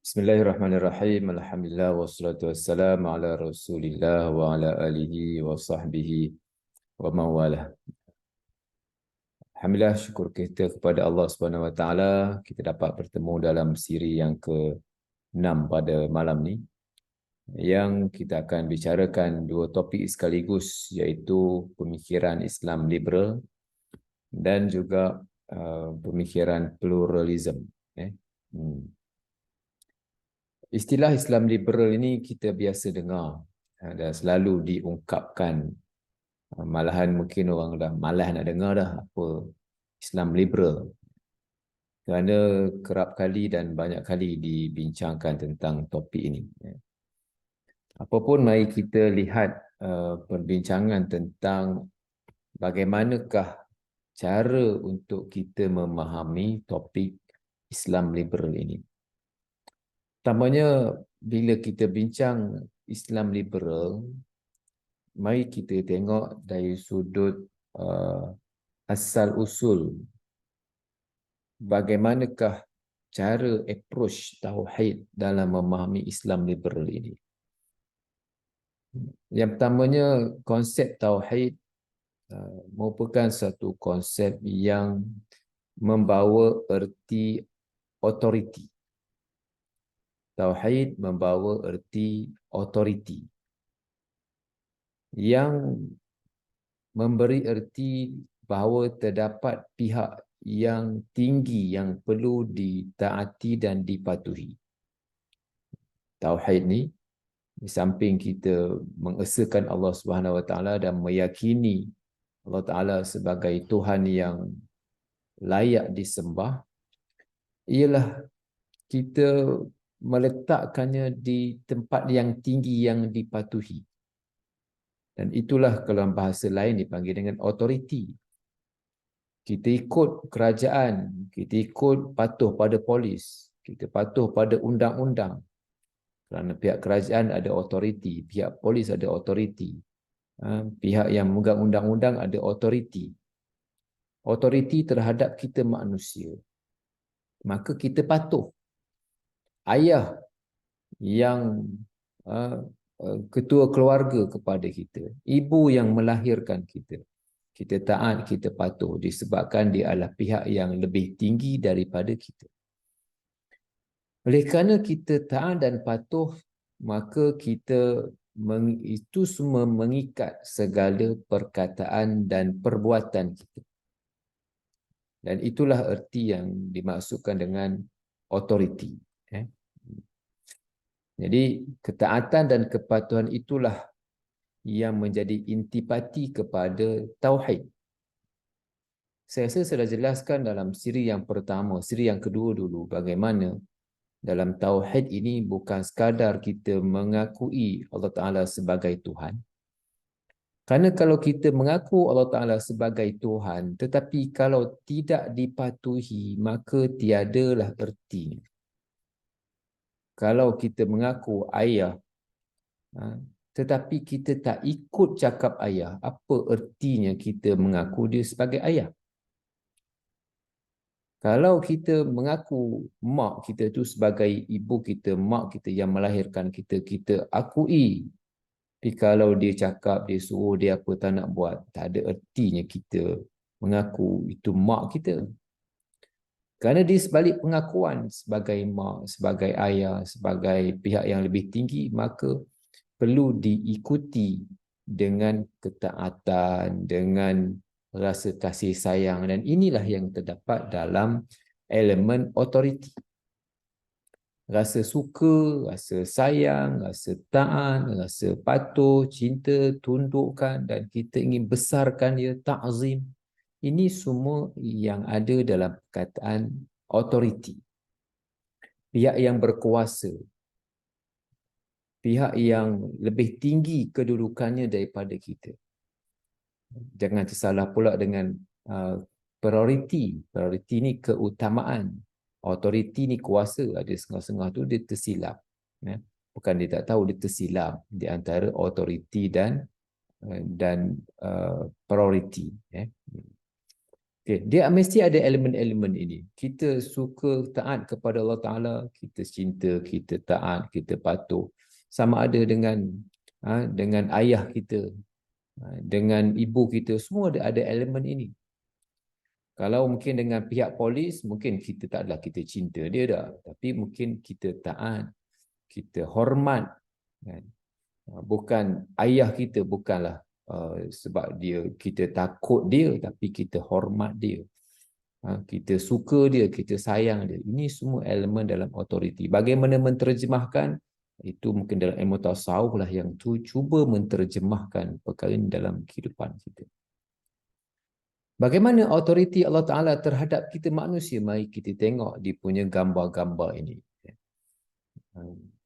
Bismillahirrahmanirrahim. Alhamdulillah wassalatu wassalamu ala Rasulillah wa ala alihi wa sahbihi wa mawalah. Alhamdulillah, syukur kita kepada Allah Subhanahu wa taala kita dapat bertemu dalam siri yang ke-6 pada malam ni yang kita akan bicarakan dua topik sekaligus, iaitu pemikiran Islam liberal dan juga pemikiran pluralism. Istilah Islam liberal ini kita biasa dengar dan selalu diungkapkan. Malahan mungkin orang dah malas nak dengar dah apa Islam liberal, kerana kerap kali dan banyak kali dibincangkan tentang topik ini. Apapun, mari kita lihat perbincangan tentang bagaimanakah cara untuk kita memahami topik Islam liberal ini. Pertamanya, bila kita bincang Islam liberal, mari kita tengok dari sudut asal-usul bagaimanakah cara approach tauhid dalam memahami Islam liberal ini. Yang pertamanya, konsep tauhid merupakan satu konsep yang membawa erti authority. Tauhid membawa erti authority yang memberi erti bahawa terdapat pihak yang tinggi yang perlu ditaati dan dipatuhi. Tauhid ni, di samping kita mengesahkan Allah Subhanahu Wa Taala dan meyakini Allah Taala sebagai Tuhan yang layak disembah, ialah kita meletakkannya di tempat yang tinggi yang dipatuhi. Dan itulah kalau bahasa lain dipanggil dengan authority. Kita ikut kerajaan, kita ikut patuh pada polis, kita patuh pada undang-undang. Kerana pihak kerajaan ada authority, pihak polis ada authority, pihak yang memegang undang-undang ada authority. Authority terhadap kita manusia, maka kita patuh. Ayah yang ketua keluarga kepada kita, ibu yang melahirkan kita, kita taat, kita patuh disebabkan dia adalah pihak yang lebih tinggi daripada kita. Oleh kerana kita taat dan patuh, maka kita itu semua mengikat segala perkataan dan perbuatan kita. Dan itulah erti yang dimaksudkan dengan authority. Jadi ketaatan dan kepatuhan itulah yang menjadi intipati kepada tauhid. Saya rasa saya dah jelaskan dalam siri yang pertama, siri yang kedua dulu, bagaimana dalam tauhid ini bukan sekadar kita mengakui Allah Ta'ala sebagai Tuhan. Kerana kalau kita mengaku Allah Ta'ala sebagai Tuhan, tetapi kalau tidak dipatuhi, maka tiadalah ertinya. Kalau kita mengaku ayah, tetapi kita tak ikut cakap ayah, apa ertinya kita mengaku dia sebagai ayah? Kalau kita mengaku mak kita tu sebagai ibu kita, mak kita yang melahirkan kita, kita akui. Tapi kalau dia cakap, dia suruh dia apa tak nak buat, tak ada ertinya kita mengaku itu mak kita. Kerana di sebalik pengakuan sebagai mak, sebagai ayah, sebagai pihak yang lebih tinggi, maka perlu diikuti dengan ketaatan, dengan rasa kasih sayang, dan inilah yang terdapat dalam elemen authority. Rasa suka, rasa sayang, rasa taat, rasa patuh, cinta, tundukkan, dan kita ingin besarkan dia, ta'zim. Ini semua yang ada dalam perkataan authority. Pihak yang berkuasa, pihak yang lebih tinggi kedudukannya daripada kita. Jangan tersalah pula dengan priority. Priority ni keutamaan. Authority ni kuasa. Ada setengah-setengah tu dia tersilap. Bukan dia tak tahu, dia tersilap di antara authority dan priority. Okay. Dia mesti ada elemen-elemen ini. Kita suka taat kepada Allah Ta'ala, kita cinta, kita taat, kita patuh. Sama ada dengan ayah kita, dengan ibu kita, semua ada elemen ini. Kalau mungkin dengan pihak polis, mungkin kita tak adalah kita cinta dia dah. Tapi mungkin kita taat, kita hormat. Kan? Bukan ayah kita, bukanlah sebab kita takut dia, tapi kita hormat dia. Kita suka dia, kita sayang dia. Ini semua elemen dalam autoriti. Bagaimana menterjemahkan, itu mungkin dalam ilmu tasawuf lah yang cuba menterjemahkan perkara ini dalam kehidupan kita. Bagaimana autoriti Allah Ta'ala terhadap kita manusia? Mari kita tengok dia punya gambar-gambar ini.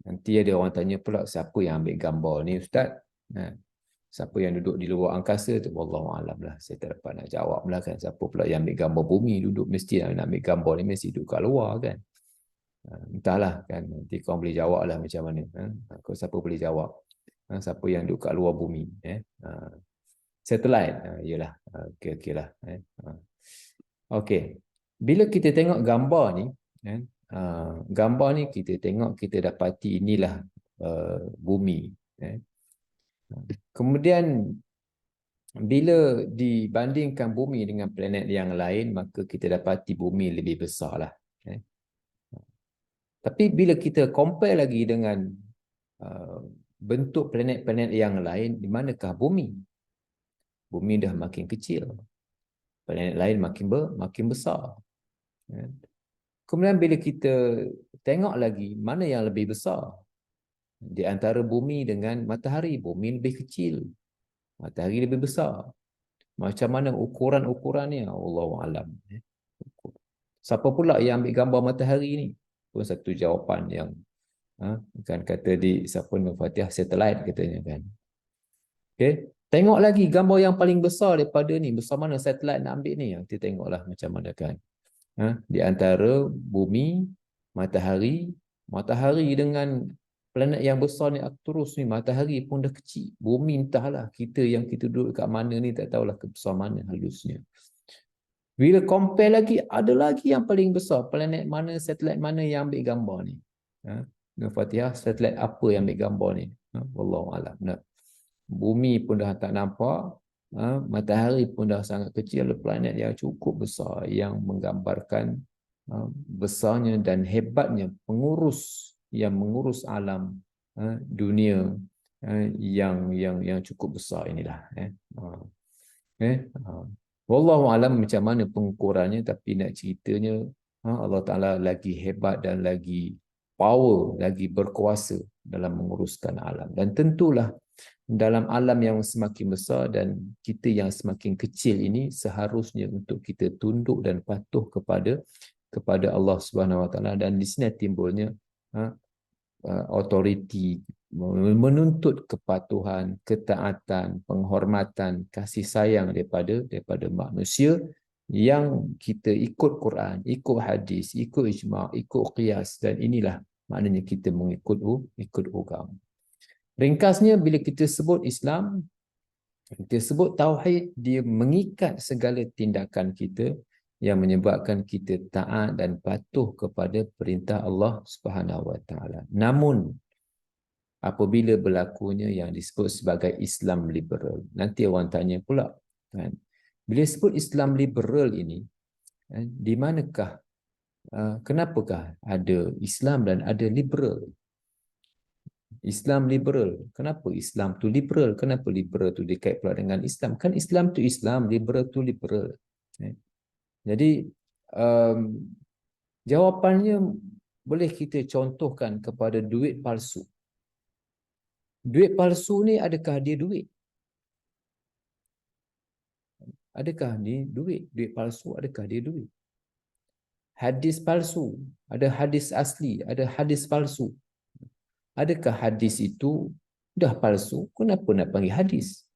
Nanti ada orang tanya pula, siapa yang ambil gambar ni Ustaz? Siapa yang duduk di luar angkasa tu? Wallahualam lah. Saya tak dapat nak jawab lah kan. Siapa pula yang ambil gambar bumi duduk, mesti nak ambil gambar ni mesti duduk kat luar kan. Entahlah kan. Nanti kau boleh jawab lah macam mana. Siapa boleh jawab? Siapa yang duduk kat luar bumi? Satellite. Yalah. Okey lah. Okey. Bila kita tengok gambar ni, gambar ni kita tengok, kita dapati inilah bumi. Kemudian bila dibandingkan bumi dengan planet yang lain, maka kita dapati bumi lebih besar lah. Tapi bila kita compare lagi dengan bentuk planet-planet yang lain, di manakah bumi? Bumi dah makin kecil. Planet lain makin besar. Kemudian bila kita tengok lagi, mana yang lebih besar? Di antara bumi dengan matahari, bumi lebih kecil. Matahari lebih besar. Macam mana ukuran-ukurannya? Allahualam. Siapa pula yang ambil gambar matahari ni? Pun satu jawapan yang kan kata di siapa Fatihah satellite katanya kan. Okey. Tengok lagi gambar yang paling besar daripada ni. Besar mana satellite nak ambil ni? Kita tengoklah macam mana kan. Di antara bumi, matahari dengan planet yang besar ni terus ni, matahari pun dah kecil. Bumi entahlah, kita yang kita duduk kat mana ni tak tahulah kebesar mana halusnya. Bila compare lagi, ada lagi yang paling besar. Planet mana, satelit mana yang ambil gambar ni? Fatihah, satelit apa yang ambil gambar ni? Wallahualam. Bumi pun dah tak nampak. Matahari pun dah sangat kecil. Planet yang cukup besar yang menggambarkan besarnya dan hebatnya yang mengurus alam dunia yang cukup besar inilah. Wallahualam macam mana pengukurannya, tapi nak ceritanya Allah Ta'ala lagi hebat dan lagi power, lagi berkuasa dalam menguruskan alam. Dan tentulah dalam alam yang semakin besar dan kita yang semakin kecil ini, seharusnya untuk kita tunduk dan patuh kepada Allah Subhanahu Wa Taala. Dan di sini timbulnya autoriti, menuntut kepatuhan, ketaatan, penghormatan, kasih sayang daripada manusia, yang kita ikut Quran, ikut hadis, ikut ijma', ikut qiyas, dan inilah maknanya kita mengikut agama. Ringkasnya, bila kita sebut Islam, kita sebut tauhid, dia mengikat segala tindakan kita yang menyebabkan kita taat dan patuh kepada perintah Allah Subhanahu Wa Taala. Namun apabila berlakunya yang disebut sebagai Islam liberal, nanti orang tanya pula kan, bila sebut Islam liberal ini, di manakah, kenapakah ada Islam dan ada liberal? Islam liberal. Kenapa Islam tu liberal? Kenapa liberal tu dikait pula dengan Islam? Kan Islam tu Islam, liberal tu liberal. Jadi jawapannya boleh kita contohkan kepada duit palsu. Duit palsu ni adakah dia duit? Adakah ni duit? Duit palsu adakah dia duit? Hadis palsu, ada hadis asli, ada hadis palsu. Adakah hadis itu dah palsu? Kenapa nak panggil hadis?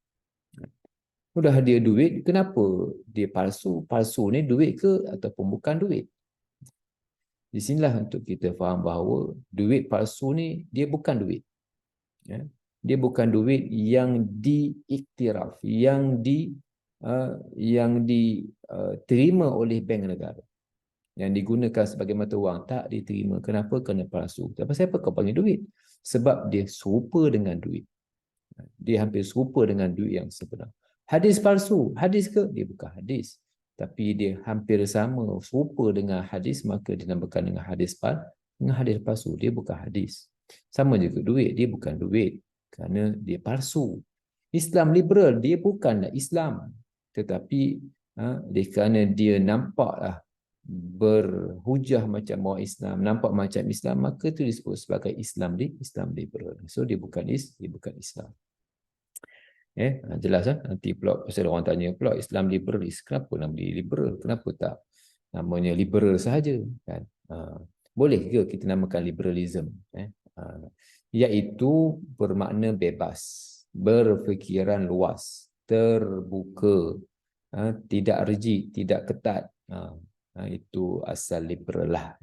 Sudah dia duit, kenapa dia palsu? Palsu ni duit ke ataupun bukan duit? Di sinilah untuk kita faham bahawa duit palsu ni dia bukan duit. Dia bukan duit yang diiktiraf, yang yang diterima oleh bank negara, yang digunakan sebagai mata wang, tak diterima. Kenapa? Kerana palsu. Tapi siapa kau panggil duit? Sebab dia serupa dengan duit. Dia hampir serupa dengan duit yang sebenar. Hadis palsu. Hadis ke? Dia bukan hadis. Tapi dia hampir sama, serupa dengan hadis, maka dinamakan dengan hadis palsu. Dia bukan hadis. Sama juga duit. Dia bukan duit. Kerana dia palsu. Islam liberal, dia bukanlah Islam. Tetapi kerana dia nampaklah berhujah macam orang Islam, nampak macam Islam, maka itu disebut sebagai Islam liberal. So dia bukan Islam. Jelas kan? Nanti pula pasal orang tanya pula Islam liberalis, kenapa nama dia liberal? Kenapa tak namanya liberal sahaja, kan? Boleh ke kita namakan liberalism? Iaitu bermakna bebas, berfikiran luas, terbuka, tidak rigid, tidak ketat. Itu asal liberal lah.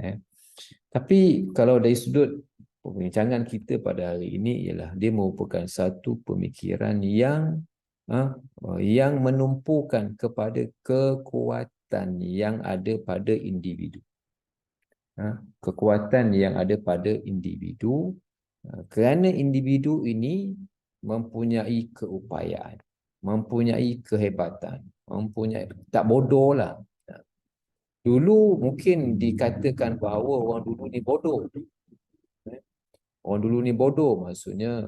Tapi kalau dari sudut perbincangan kita pada hari ini, ialah dia merupakan satu pemikiran yang menumpukan kepada kekuatan yang ada pada individu. Kekuatan yang ada pada individu, kerana individu ini mempunyai keupayaan, mempunyai kehebatan, tak bodoh lah. Dulu mungkin dikatakan bahawa orang dulu ni bodoh. Orang dulu ni bodoh, maksudnya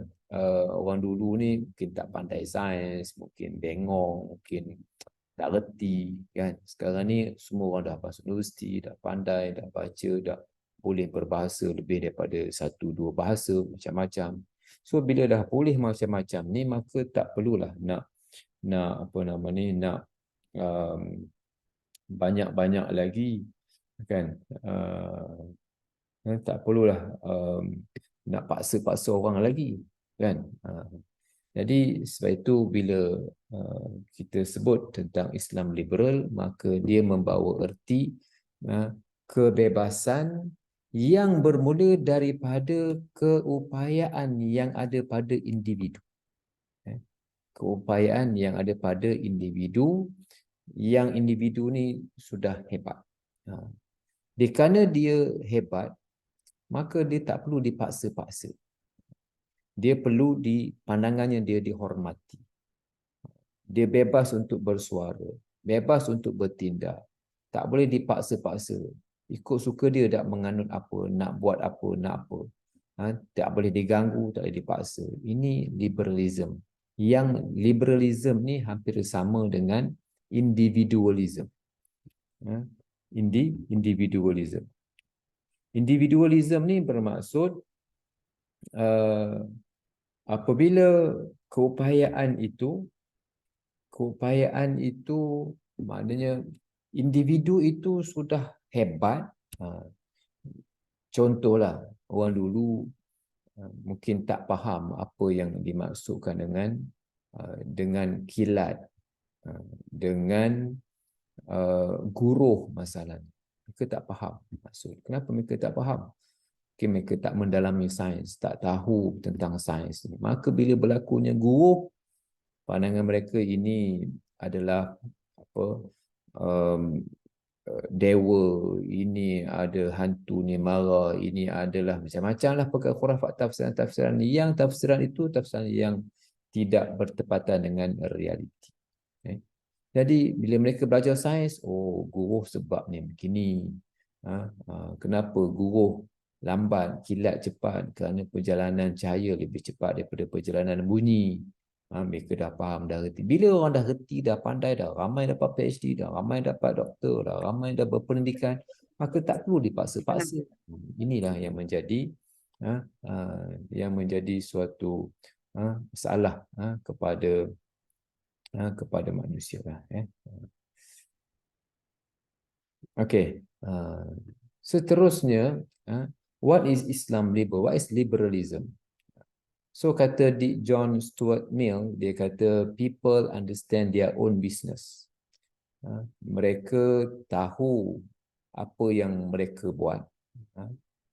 orang dulu ni mungkin tak pandai sains, mungkin bengong, mungkin tak reti, kan. Sekarang ni semua orang dah masuk universiti, dah pandai, dah baca, dah boleh berbahasa lebih daripada 1-2 bahasa, macam-macam. So bila dah boleh macam-macam ni, maka tak perlulah nak banyak-banyak lagi, kan. Tak perlulah nak paksa-paksa orang lagi, kan. Jadi sebab itu bila kita sebut tentang Islam liberal, maka dia membawa erti kebebasan yang bermula daripada keupayaan yang ada pada individu. Keupayaan yang ada pada individu, yang individu ni sudah hebat. Kerana dia hebat, maka dia tak perlu dipaksa-paksa. Dia perlu pandangannya dia dihormati. Dia bebas untuk bersuara, bebas untuk bertindak. Tak boleh dipaksa-paksa. Ikut suka dia nak menganut apa, nak buat apa, nak apa. Tak boleh diganggu, tak boleh dipaksa. Ini liberalism. Yang liberalism ni hampir sama dengan individualism. Individualism. Individualism ni bermaksud apabila keupayaan itu maknanya individu itu sudah hebat. Contohlah, orang dulu mungkin tak faham apa yang dimaksudkan dengan kilat, dengan guruh masalah. Mereka tak faham maksud. Kenapa mereka tak faham? Mungkin mereka tak mendalami sains, tak tahu tentang sains. Maka bila berlakunya guruh, pandangan mereka ini adalah dewa, ini ada hantu ni marah, ini adalah macam-macam lah perkara khurafat, tafsiran-tafsiran yang tafsiran itu tafsiran yang tidak bertepatan dengan realiti. Jadi bila mereka belajar sains, guruh sebabnya begini. Kenapa guruh lambat, kilat cepat? Kerana perjalanan cahaya lebih cepat daripada perjalanan bunyi. Mereka dah faham, dah reti. Bila orang dah reti, dah pandai, dah ramai dapat PhD, dah ramai dapat doktor, dah ramai dah berpendidikan, maka tak perlu dipaksa-paksa. Inilah yang menjadi suatu masalah kepada manusia lah. Okey. Seterusnya, what is Islam liberal? What is liberalism? So kata John Stuart Mill, dia kata people understand their own business. Mereka tahu apa yang mereka buat.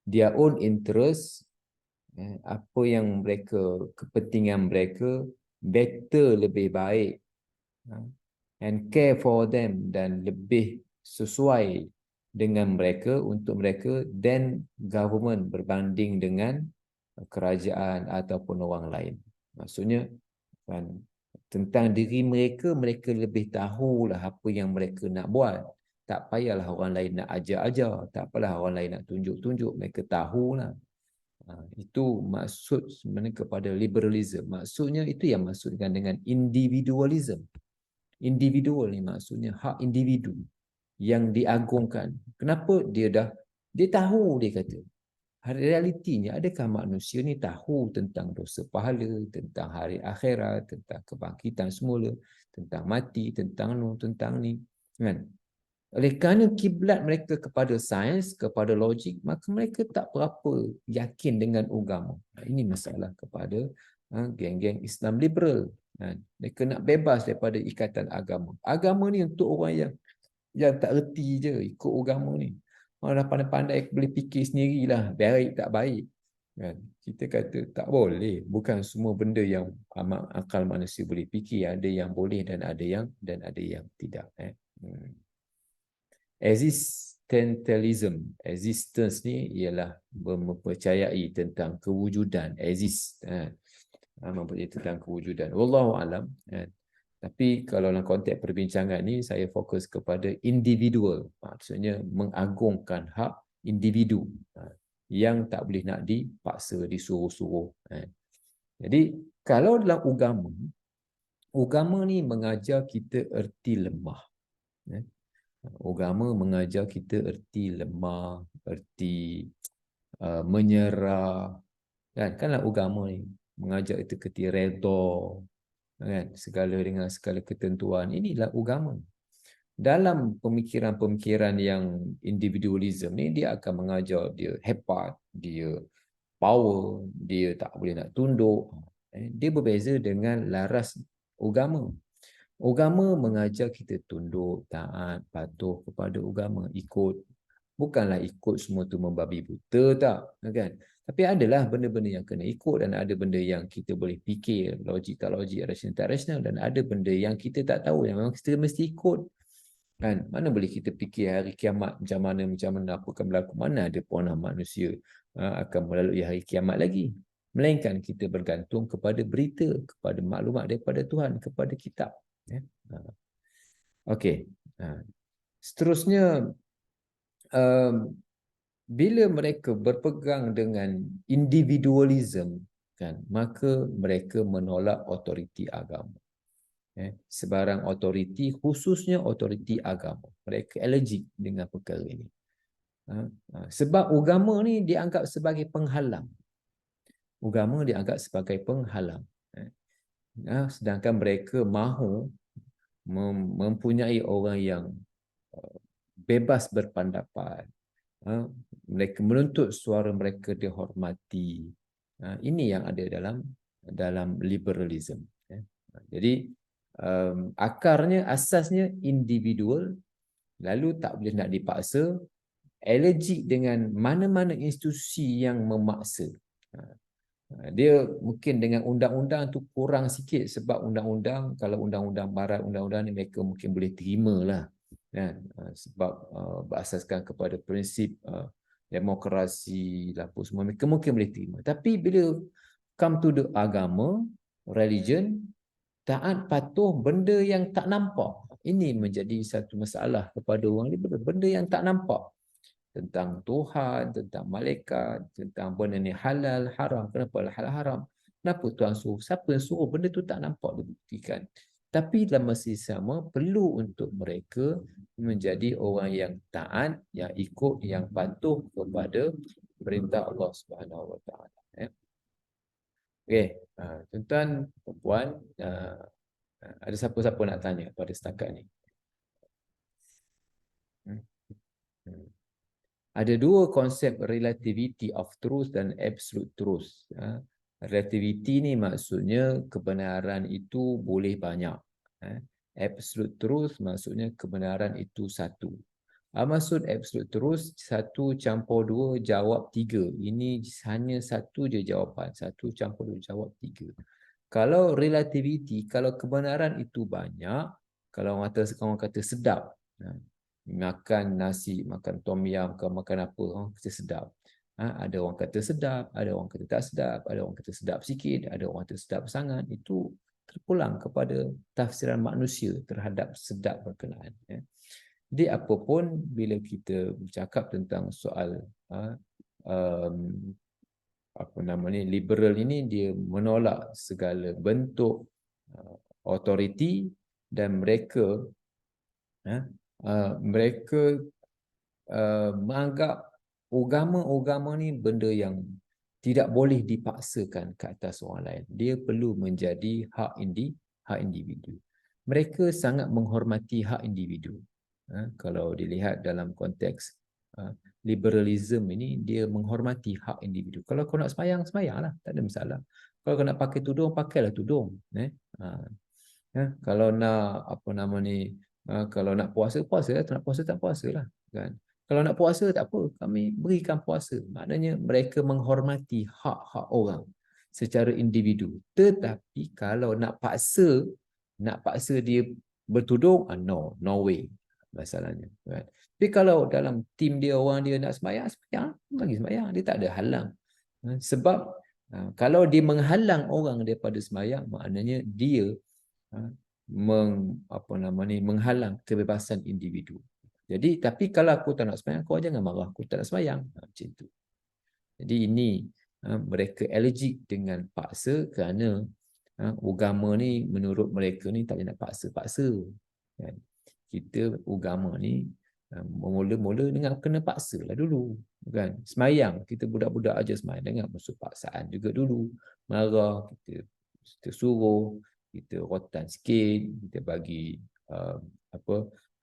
Their own interest, apa yang mereka, kepentingan mereka better, lebih baik. and care for them, dan lebih sesuai dengan mereka, untuk mereka, than government, berbanding dengan kerajaan ataupun orang lain. Maksudnya kan, tentang diri mereka, mereka lebih tahulah apa yang mereka nak buat. Tak payahlah orang lain nak ajar-ajar, tak apalah orang lain nak tunjuk-tunjuk, mereka tahulah. Itu maksud sebenarnya kepada liberalism. Maksudnya itu yang maksudkan dengan individualism. Individual ni maksudnya hak individu yang diagungkan. Kenapa dia tahu, dia kata. Realitinya, adakah manusia ni tahu tentang dosa pahala, tentang hari akhirat, tentang kebangkitan semula, tentang mati, tentang ni, kan? Oleh kerana kiblat mereka kepada sains, kepada logik, maka mereka tak berapa yakin dengan agama. Ini masalah kepada geng-geng Islam liberal. Mereka nak bebas daripada ikatan agama. Agama ni untuk orang yang tak reti je ikut agama ni. Orang dah pandai-pandai boleh fikir sendirilah, baik tak baik. Kan? Kita kata tak boleh. Bukan semua benda yang akal manusia boleh fikir. Ada yang boleh dan ada yang tidak. Existentialism. Existence ni ialah mempercayai tentang kewujudan. Mempercayai tentang kewujudan. Wallahu alam. Tapi kalau dalam konteks perbincangan ni, saya fokus kepada individual. Maksudnya mengagungkan hak individu yang tak boleh nak dipaksa, disuruh-suruh. Jadi kalau dalam agama ni mengajar kita erti lemah. Agama mengajar kita erti lemah, erti menyerah. Kanlah agama ni mengajar kita kerti redha, kan? Dengan segala ketentuan. Inilah agama. Dalam pemikiran-pemikiran yang individualism ni, dia akan mengajar dia hebat, dia power, dia tak boleh nak tunduk. Dia berbeza dengan laras agama. Agama mengajar kita tunduk, taat, patuh kepada agama, ikut. Bukanlah ikut semua tu membabi buta, tak, kan? Tapi adalah benda-benda yang kena ikut, dan ada benda yang kita boleh fikir, logik tak logik, rasional tak rasional, dan ada benda yang kita tak tahu, yang memang kita mesti ikut. Kan? Mana boleh kita fikir hari kiamat macam mana apa akan berlaku, mana ada pernah manusia akan melalui hari kiamat lagi. Melainkan kita bergantung kepada berita, kepada maklumat daripada Tuhan, kepada kitab. Okey. Seterusnya, bila mereka berpegang dengan individualism, kan, maka mereka menolak otoriti agama. Sebarang otoriti, khususnya otoriti agama, mereka allergic dengan perkara ini. Sebab agama ni dianggap sebagai penghalang. Agama dianggap sebagai penghalang. Sedangkan mereka mahu mempunyai orang yang bebas berpendapat. Mereka menuntut suara mereka dihormati. Ini yang ada dalam liberalism. Jadi akarnya, asasnya individual, lalu tak boleh nak dipaksa, allergic dengan mana-mana institusi yang memaksa. Dia mungkin dengan undang-undang tu kurang sikit, sebab undang-undang, kalau undang-undang barat, undang-undang ni mereka mungkin boleh terima lah, kan? Sebab berasaskan kepada prinsip demokrasi lah, apa semua, mereka mungkin boleh terima. Tapi bila come to the agama, religion, taat patuh benda yang tak nampak, ini menjadi satu masalah kepada orang liberal. Benda yang tak nampak, tentang Tuhan, tentang malaikat, tentang benda ni halal, haram. Kenapa halal, haram? Kenapa Tuhan suruh? Siapa yang suruh? Benda tu tak nampak dibuktikan. Tapi dalam masa sama, perlu untuk mereka menjadi orang yang taat, yang ikut, yang patuh kepada perintah Allah Subhanahu Wa Taala. Okey, tuan-tuan, puan, ada siapa-siapa nak tanya pada setakat ni? Ada dua konsep relativity of truth dan absolute truth. Relativity ni maksudnya kebenaran itu boleh banyak. Absolute truth maksudnya kebenaran itu satu. Maksud absolute truth, 1 campur 2 jawab 3. Ini hanya satu je jawapan. 1 campur 2 jawab 3. Kalau relativity, kalau kebenaran itu banyak, Kalau orang kata sedap, makan nasi, makan tom yum, makan apa, orang kata sedap. Ada orang kata sedap, ada orang kata tak sedap, ada orang kata sedap sikit, ada orang kata sedap sangat. Itu terpulang kepada tafsiran manusia terhadap sedap berkenaan. Jadi apapun bila kita bercakap tentang soal um, apa nama ni, liberal ini, dia menolak segala bentuk authority, dan mereka mereka menganggap agama ni benda yang tidak boleh dipaksakan ke atas orang lain. Dia perlu menjadi hak individu. Mereka sangat menghormati hak individu. Kalau dilihat dalam konteks liberalism ini, dia menghormati hak individu. Kalau kau nak sembahyang, sembahyanglah, tak ada masalah. Kalau kau nak pakai tudung, pakailah tudung. Kalau nak apa nama ni, kalau nak puasa, puasa lah. Tak nak puasa, tak puasa lah, kan. Kalau nak puasa, tak apa, kami berikan puasa. Maknanya mereka menghormati hak-hak orang secara individu. Tetapi kalau nak paksa dia bertudung, no way masalahnya, kan. Tapi kalau dalam tim dia, orang dia nak sembahyang, bagi sembahyang, dia tak ada halang. Sebab kalau dia menghalang orang daripada sembahyang, maknanya dia menghalang kebebasan individu. Jadi, tapi kalau aku tak nak sembahyang, kau jangan marah, aku tak nak sembahyang. Macam tu. Jadi ini mereka allergic dengan paksa, kerana agama ni menurut mereka ni tak boleh nak paksa-paksa. Kan? Kita agama ni mula-mula dengan kena paksa lah dulu. Kan? Sembahyang, kita budak-budak aja sembahyang dengan masuk paksaan juga dulu. Marah, kita suruh, kita rotan sikit, kita bagi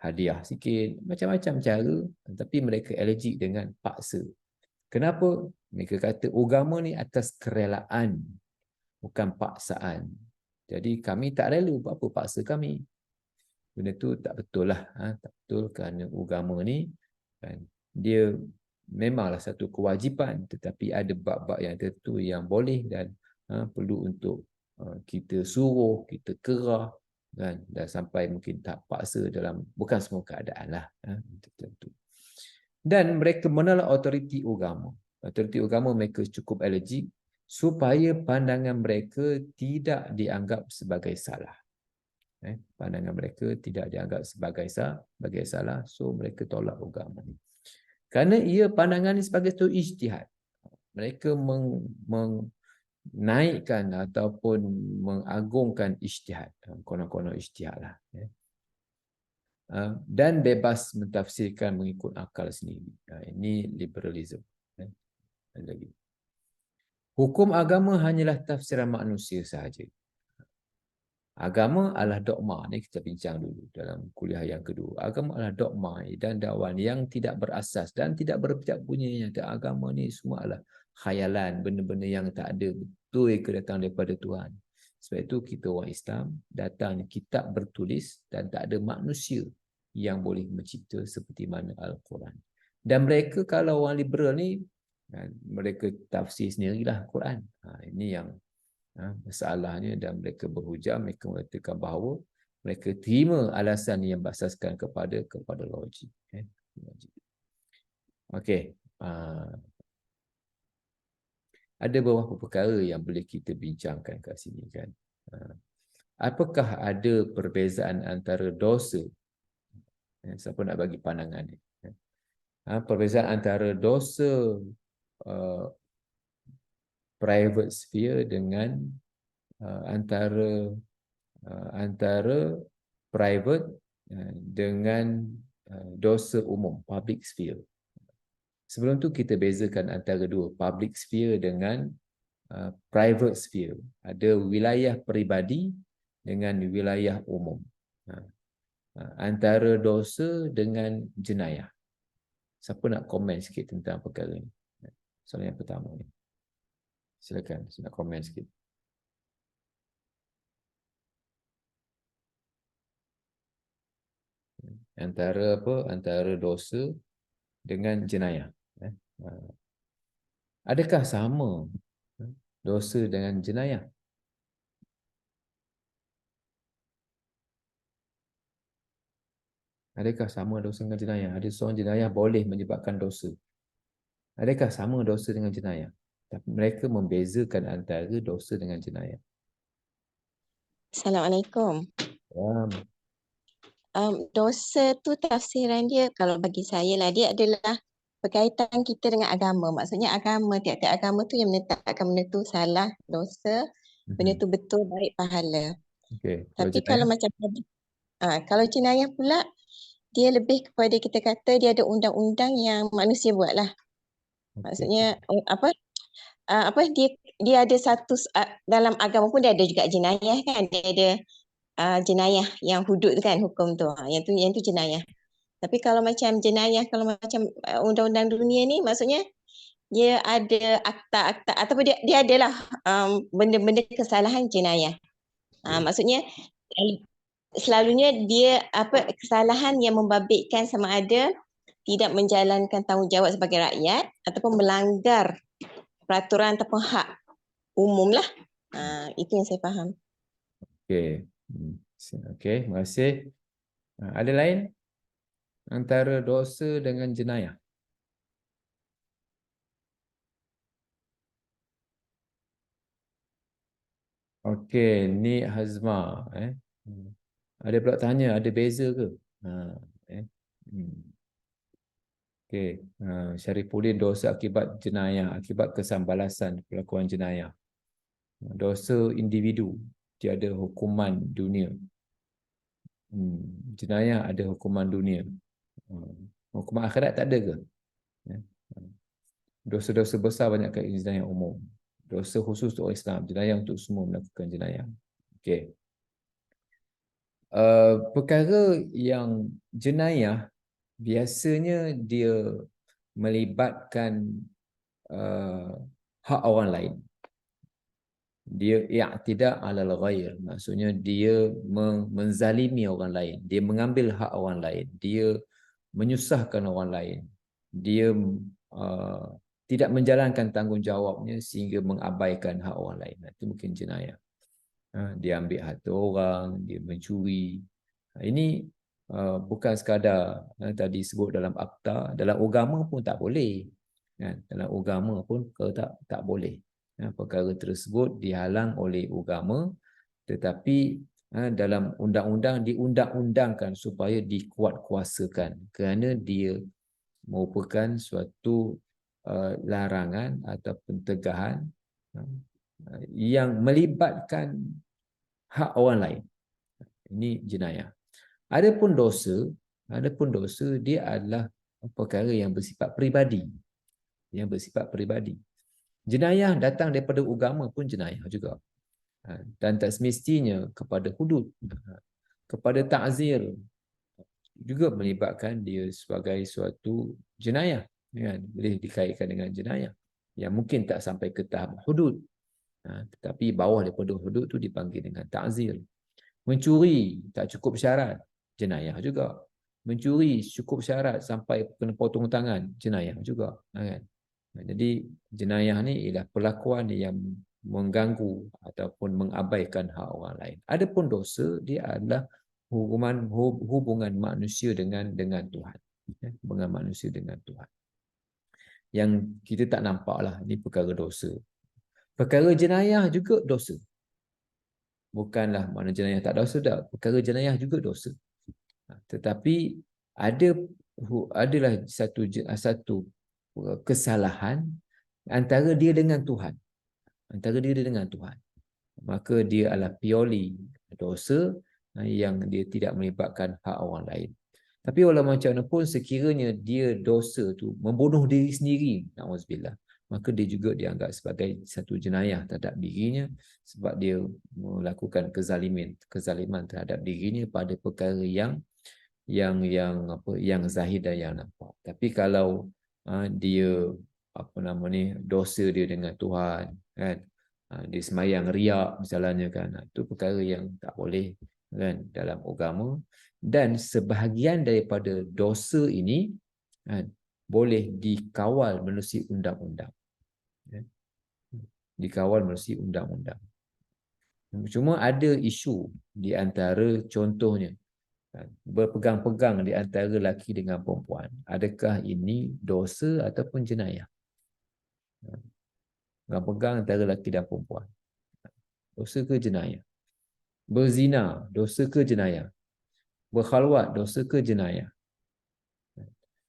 hadiah sikit, macam-macam cara, tapi mereka allergic dengan paksa. Kenapa? Mereka kata agama ni atas kerelaan, bukan paksaan. Jadi kami tak rela, apa paksa kami. Benda tu tak betul lah. Tak betul, kerana agama ni kan, dia memanglah satu kewajipan, tetapi ada bab-bab yang tertentu yang boleh dan perlu untuk kita suruh, kita kerah, kan, dan sampai mungkin tak paksa dalam bukan semua keadaan lah tertentu. Dan mereka menolak autoriti agama. Autoriti agama mereka cukup allergic supaya pandangan mereka tidak dianggap sebagai salah. Pandangan mereka tidak dianggap sebagai salah, so mereka tolak agama ni. Kerana ia pandangan ni sebagai satu ijtihad. Mereka naikkan ataupun mengagungkan ijtihad, konon-konon ijtihad lah, dan bebas mentafsirkan mengikut akal sendiri. Ini liberalism. Lagi, hukum agama hanyalah tafsiran manusia sahaja. Agama adalah dogma, ni kita bincang dulu dalam kuliah yang kedua. Agama adalah dogma dan dakwaan yang tidak berasas dan tidak berpijak bunyi. Agama ni semua adalah khayalan, benda-benda yang tak ada betul ke datang daripada Tuhan. Sebab itu kita orang Islam datang kitab bertulis dan tak ada manusia yang boleh mencipta seperti mana Al-Quran. Dan mereka, kalau orang liberal ni, mereka tafsir sendirilah Quran. Ini yang masalahnya, dan mereka berhujah, mereka mengatakan bahawa mereka terima alasan yang berasaskan kepada logik. Okey. Ada beberapa perkara yang boleh kita bincangkan kat sini, kan. Apakah ada perbezaan antara dosa? Siapa nak bagi pandangan ni? Perbezaan antara dosa private sphere dengan antara private dengan dosa umum, public sphere. Sebelum tu kita bezakan antara dua, public sphere dengan private sphere. Ada wilayah peribadi dengan wilayah umum. Antara dosa dengan jenayah. Siapa nak komen sikit tentang perkara ini? Soalan yang pertama ni. Silakan, saya nak komen sikit. Antara dosa dengan jenayah. Adakah sama dosa dengan jenayah? Adakah sama dosa dengan jenayah? Ada seorang jenayah boleh menyebabkan dosa. Adakah sama dosa dengan jenayah? Tapi mereka membezakan antara dosa dengan jenayah. Assalamualaikum. Ya, Dosa tu tafsiran dia kalau bagi saya lah dia adalah berkaitan kita dengan agama. Maksudnya agama, tiap-tiap agama tu yang menetapkan benda tu salah, dosa, benda tu betul, baik, pahala. okey. Kalau Tapi kalau jenayah? macam kalau jenayah pula dia lebih kepada kita kata dia ada undang-undang yang manusia buat lah. Okey. Maksudnya dia ada satu dalam agama pun dia ada juga jenayah kan. Dia ada jenayah yang hudud tu kan hukum tu. Yang tu jenayah. Tapi kalau macam jenayah, kalau macam undang-undang dunia ni maksudnya dia ada akta-akta ataupun dia adalah benda-benda kesalahan jenayah. Maksudnya selalunya dia kesalahan yang membabitkan sama ada tidak menjalankan tanggungjawab sebagai rakyat ataupun melanggar peraturan ataupun hak umum lah. Itu yang saya faham. Okey. Okey, terima kasih. Ada lain antara dosa dengan jenayah? Okey, ni Hazma. Ada pula tanya, ada beza ke? Ha, eh. Okey, Syarifuddin, dosa akibat jenayah, akibat kesambalasan pelakuan jenayah. Dosa individu, dia ada hukuman dunia. Jenayah ada hukuman dunia. Hukuman akhirat tak ada ke? Dosa-dosa besar banyak kali jenayah umum. Dosa khusus untuk orang Islam, jenayah untuk semua melakukan jenayah. Okey. Perkara yang jenayah biasanya dia melibatkan hak orang lain. Dia i'tidak 'alal ghair, maksudnya dia menzalimi orang lain, dia mengambil hak orang lain, dia menyusahkan orang lain, dia tidak menjalankan tanggungjawabnya sehingga mengabaikan hak orang lain. Itu mungkin jenayah. Dia ambil harta orang, dia mencuri. Ini bukan sekadar tadi sebut dalam akta, dalam agama pun tak boleh. Dalam agama pun tak boleh. Perkara tersebut dihalang oleh agama, tetapi dalam undang-undang diundang-undangkan supaya dikuatkuasakan kerana dia merupakan suatu larangan atau pencegahan yang melibatkan hak orang lain. Ini jenayah. Adapun dosa dia adalah perkara yang bersifat peribadi. Yang bersifat peribadi. Jenayah datang daripada agama pun jenayah juga. Dan tak semestinya kepada hudud. Kepada ta'zir juga melibatkan dia sebagai suatu jenayah. Boleh dikaitkan dengan jenayah. Yang mungkin tak sampai ke tahap hudud. Tetapi bawah daripada hudud tu dipanggil dengan ta'zir. Mencuri tak cukup syarat, jenayah juga. Mencuri cukup syarat sampai kena potong tangan, jenayah juga. Jadi jenayah ni ialah perlakuan yang mengganggu ataupun mengabaikan hak orang lain. Adapun dosa dia adalah hubungan manusia dengan Tuhan. Hubungan manusia dengan Tuhan. Yang kita tak nampaklah ni perkara dosa. Perkara jenayah juga dosa. Bukanlah mana jenayah tak dosa tak. Perkara jenayah juga dosa. Tetapi adalah satu kesalahan antara dia dengan Tuhan. Antara dia dengan Tuhan. Maka dia adalah purely dosa yang dia tidak melibatkan hak orang lain. Tapi walau macam mana pun sekiranya dia dosa tu membunuh diri sendiri, na'udzubillah, maka dia juga dianggap sebagai satu jenayah terhadap dirinya sebab dia melakukan kezaliman terhadap dirinya pada perkara yang zahir dan yang nampak. Tapi kalau dia dosa dia dengan Tuhan, kan, dia sembahyang riak misalnya, kan, itu perkara yang tak boleh, kan, dalam agama. Dan sebahagian daripada dosa ini boleh dikawal melalui undang-undang. Dikawal melalui undang-undang. Cuma ada isu di antara, contohnya Berpegang-pegang di antara lelaki dengan perempuan, adakah ini dosa ataupun jenayah? Pegang-pegang antara lelaki dan perempuan, dosa ke jenayah? Berzina, dosa ke jenayah? Berkhalwat, dosa ke jenayah?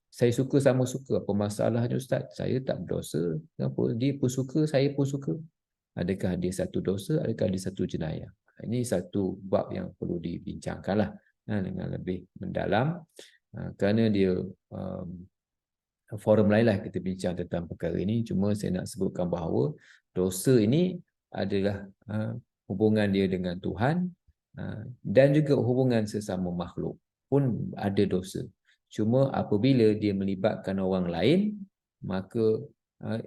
Saya suka sama suka, apa masalahnya Ustaz? Saya tak berdosa. Kenapa? Dia pun suka, saya pun suka. Adakah dia satu dosa, adakah dia satu jenayah? Ini satu bab yang perlu dibincangkanlah dengan lebih mendalam, kerana dia forum lain lah kita bincang tentang perkara ini. Cuma saya nak sebutkan bahawa dosa ini adalah hubungan dia dengan Tuhan, dan juga hubungan sesama makhluk pun ada dosa. Cuma apabila dia melibatkan orang lain, maka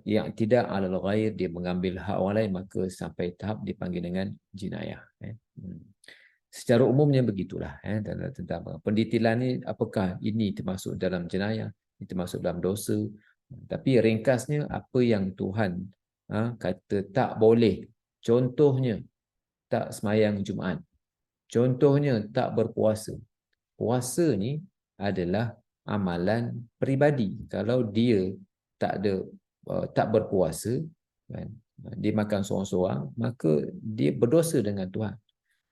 yang tidak alal ghair, dia mengambil hak orang lain, maka sampai tahap dipanggil dengan jinayah. Secara umumnya begitulah tentang pendetilan ni, apakah ini termasuk dalam jenayah, ini termasuk dalam dosa. Tapi ringkasnya, apa yang Tuhan kata tak boleh, contohnya tak semayang Jumaat, contohnya tak berpuasa. Puasa ni adalah amalan peribadi. Kalau dia tak berpuasa, kan, dia makan seorang-seorang, maka dia berdosa dengan Tuhan.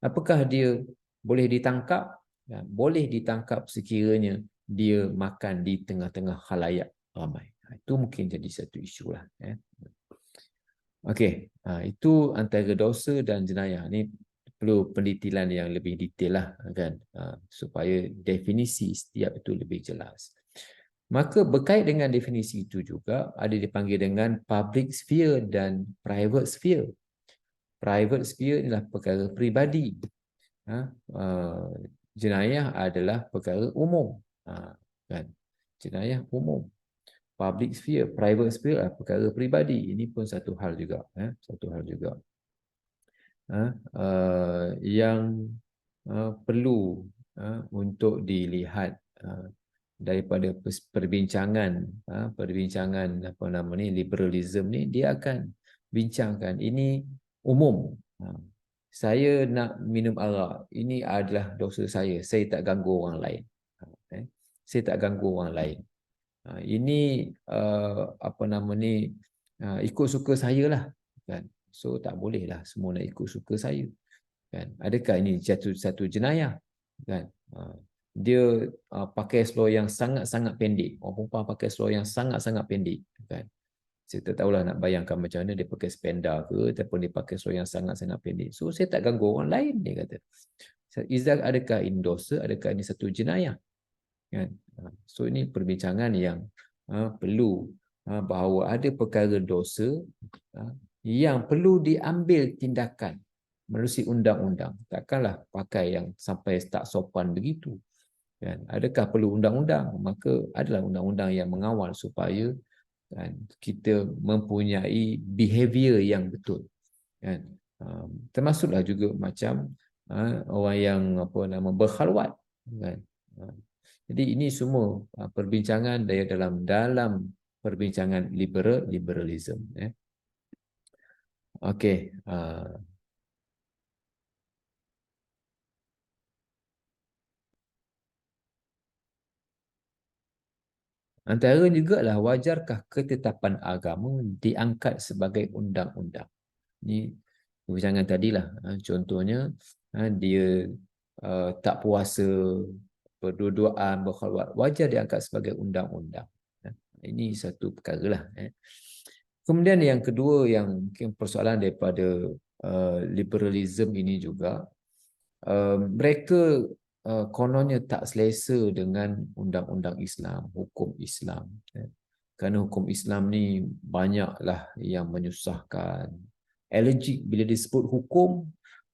Apakah dia boleh ditangkap? Boleh ditangkap sekiranya dia makan di tengah-tengah khalayak ramai. Itu mungkin jadi satu isu lah. Okey, itu antara dosa dan jenayah. Ini perlu pendetilan yang lebih detail lah, kan, supaya definisi setiap itu lebih jelas. Maka berkait dengan definisi itu juga ada dipanggil dengan public sphere dan private sphere. Private sphere adalah perkara peribadi. Jenayah adalah perkara umum, kan? Jenayah umum. Public sphere, private sphere adalah perkara peribadi. Ini pun satu hal juga, satu hal juga yang perlu untuk dilihat daripada perbincangan apa nama ni, liberalism ni. Dia akan bincangkan ini umum. Saya nak minum arak, ini adalah dosa saya tak ganggu orang lain. Saya tak ganggu orang lain. Ini apa nama ni, ikut suka saya lah, kan. So tak boleh lah semua nak ikut suka saya, kan. Adakah ini satu jenayah, kan? Dia pakai seluar yang sangat-sangat pendek. Orang perempuan pakai seluar yang sangat-sangat pendek, kan. Saya tak tahulah nak bayangkan macam mana dia pakai spender ke, ataupun dia pakai seluar yang sangat-sangat pendek. So saya tak ganggu orang lain, dia kata. Izak, adakah ini dosa, adakah ini satu jenayah, kan? So ini perbincangan yang perlu, bahawa ada perkara dosa yang perlu diambil tindakan menerusi undang-undang. Takkanlah pakai yang sampai tak sopan begitu, kan? Adakah perlu undang-undang? Maka adalah undang-undang yang mengawal supaya, kan, kita mempunyai behavior yang betul, kan. Termasuklah juga macam orang yang berkhalwat, kan. Jadi ini semua perbincangan dalam perbincangan liberalism. Okey. Antara juga lah, wajarkah ketetapan agama diangkat sebagai undang-undang? Ini perbincangan tadilah. Contohnya, dia tak puasa, berdua-duaan, berkhalwat, wajar diangkat sebagai undang-undang. Ini satu perkara lah. Kemudian yang kedua, yang mungkin persoalan daripada liberalism ini juga, mereka kononnya tak selesa dengan undang-undang Islam, hukum Islam. Kerana hukum Islam ni banyaklah yang menyusahkan. Allergic bila disebut hukum,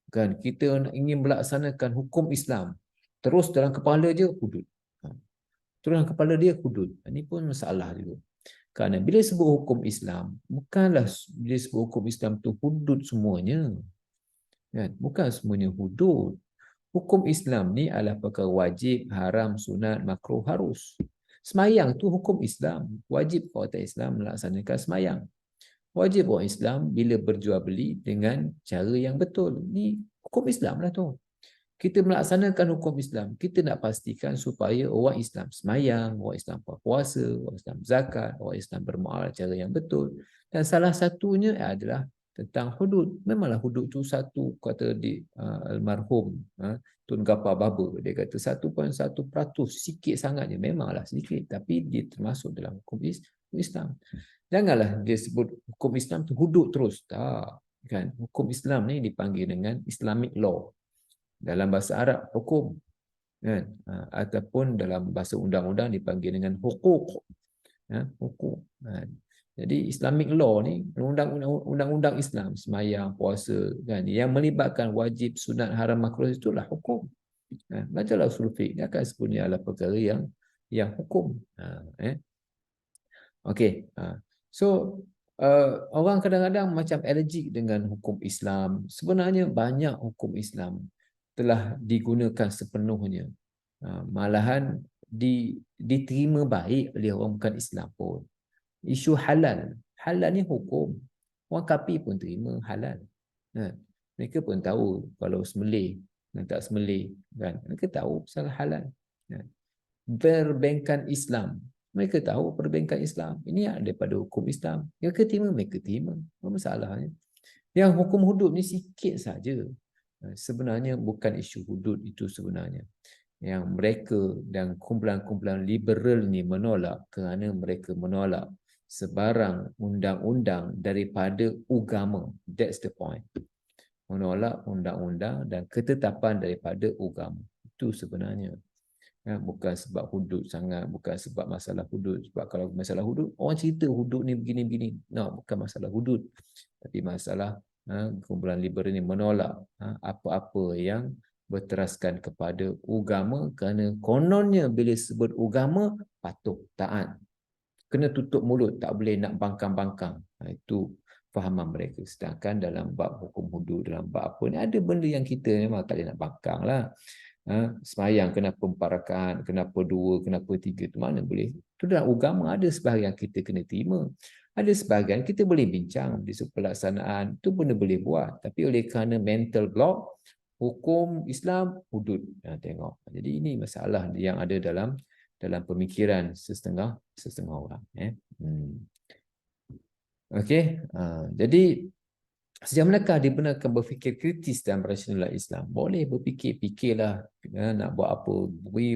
kan, kita ingin melaksanakan hukum Islam, terus dalam kepala dia hudud. Terus dalam kepala dia hudud. Ini pun masalah juga. Kerana bila sebut hukum Islam, bukanlah bila sebut hukum Islam tu hudud semuanya, kan? Bukan semuanya hudud. Hukum Islam ni adalah perkara wajib, haram, sunat, makruh, harus. Semayang tu hukum Islam. Wajib orang Islam melaksanakan semayang. Wajib orang Islam bila berjual beli dengan cara yang betul. Ni hukum Islam lah tu. Kita melaksanakan hukum Islam. Kita nak pastikan supaya orang Islam semayang, orang Islam puasa, orang Islam zakat, orang Islam bermuamalah cara yang betul. Dan salah satunya adalah tentang hudud. Memanglah hudud tu satu, kata di almarhum Tun Gapar Baba, dia kata 1.1%, sikit sangatnya, memanglah sedikit, tapi dia termasuk dalam hukum Islam. Janganlah dia sebut hukum Islam tu hudud terus. Tak, kan? Hukum Islam ni dipanggil dengan Islamic law. Dalam bahasa Arab hukum, kan? Ataupun dalam bahasa undang-undang dipanggil dengan hukuk. Hukum. Jadi Islamic law ni undang-undang Islam, semayang, puasa, kan, yang melibatkan wajib, sunat, haram, makruh, itulah hukum. Bacalah usul fiqh, dia akan sebutnya adalah perkara yang hukum. Okey. So orang kadang-kadang macam allergic dengan hukum Islam. Sebenarnya banyak hukum Islam telah digunakan sepenuhnya. Malahan diterima baik oleh orang bukan Islam pun. Isu halal. Halal ni hukum. Orang kafir pun terima halal. Mereka pun tahu kalau sembelih dan tak sembelih. Kan? Mereka tahu pasal halal. Perbankan Islam. Mereka tahu perbankan Islam. Ini daripada hukum Islam. Mereka terima, mereka terima. Apa masalahnya? Yang hukum hudud ni sikit saja. Sebenarnya bukan isu hudud itu sebenarnya. Yang mereka dan kumpulan-kumpulan liberal ni menolak kerana mereka menolak sebarang undang-undang daripada agama. That's the point. Menolak undang-undang dan ketetapan daripada agama. Itu sebenarnya. Bukan sebab hudud sangat, bukan sebab masalah hudud. Sebab kalau masalah hudud, orang cerita hudud ni begini-begini. No, bukan masalah hudud. Tapi masalah kumpulan liberal ni menolak apa-apa yang berteraskan kepada agama, kerana kononnya bila sebut agama patuh taat, kena tutup mulut, tak boleh nak bangkang-bangkang. Itu fahaman mereka. Sedangkan dalam bab hukum hudud, dalam bab apa ni, ada benda yang kita memang tak boleh nak bangkang lah. Semayang kenapa 4 rakaat, kenapa 2, kenapa 3, tu mana boleh. Itu dalam agama ada sebahagian kita kena terima. Ada sebahagian kita boleh bincang di pelaksanaan, itu benda boleh buat. Tapi oleh kerana mental block, hukum Islam, hudud. Tengok. Jadi ini masalah yang ada dalam pemikiran setengah orang. Okey. Jadi sejak manakah dibenarkan berfikir kritis dalam rasional Islam? Boleh berfikir, fikirlah. Nak buat apa,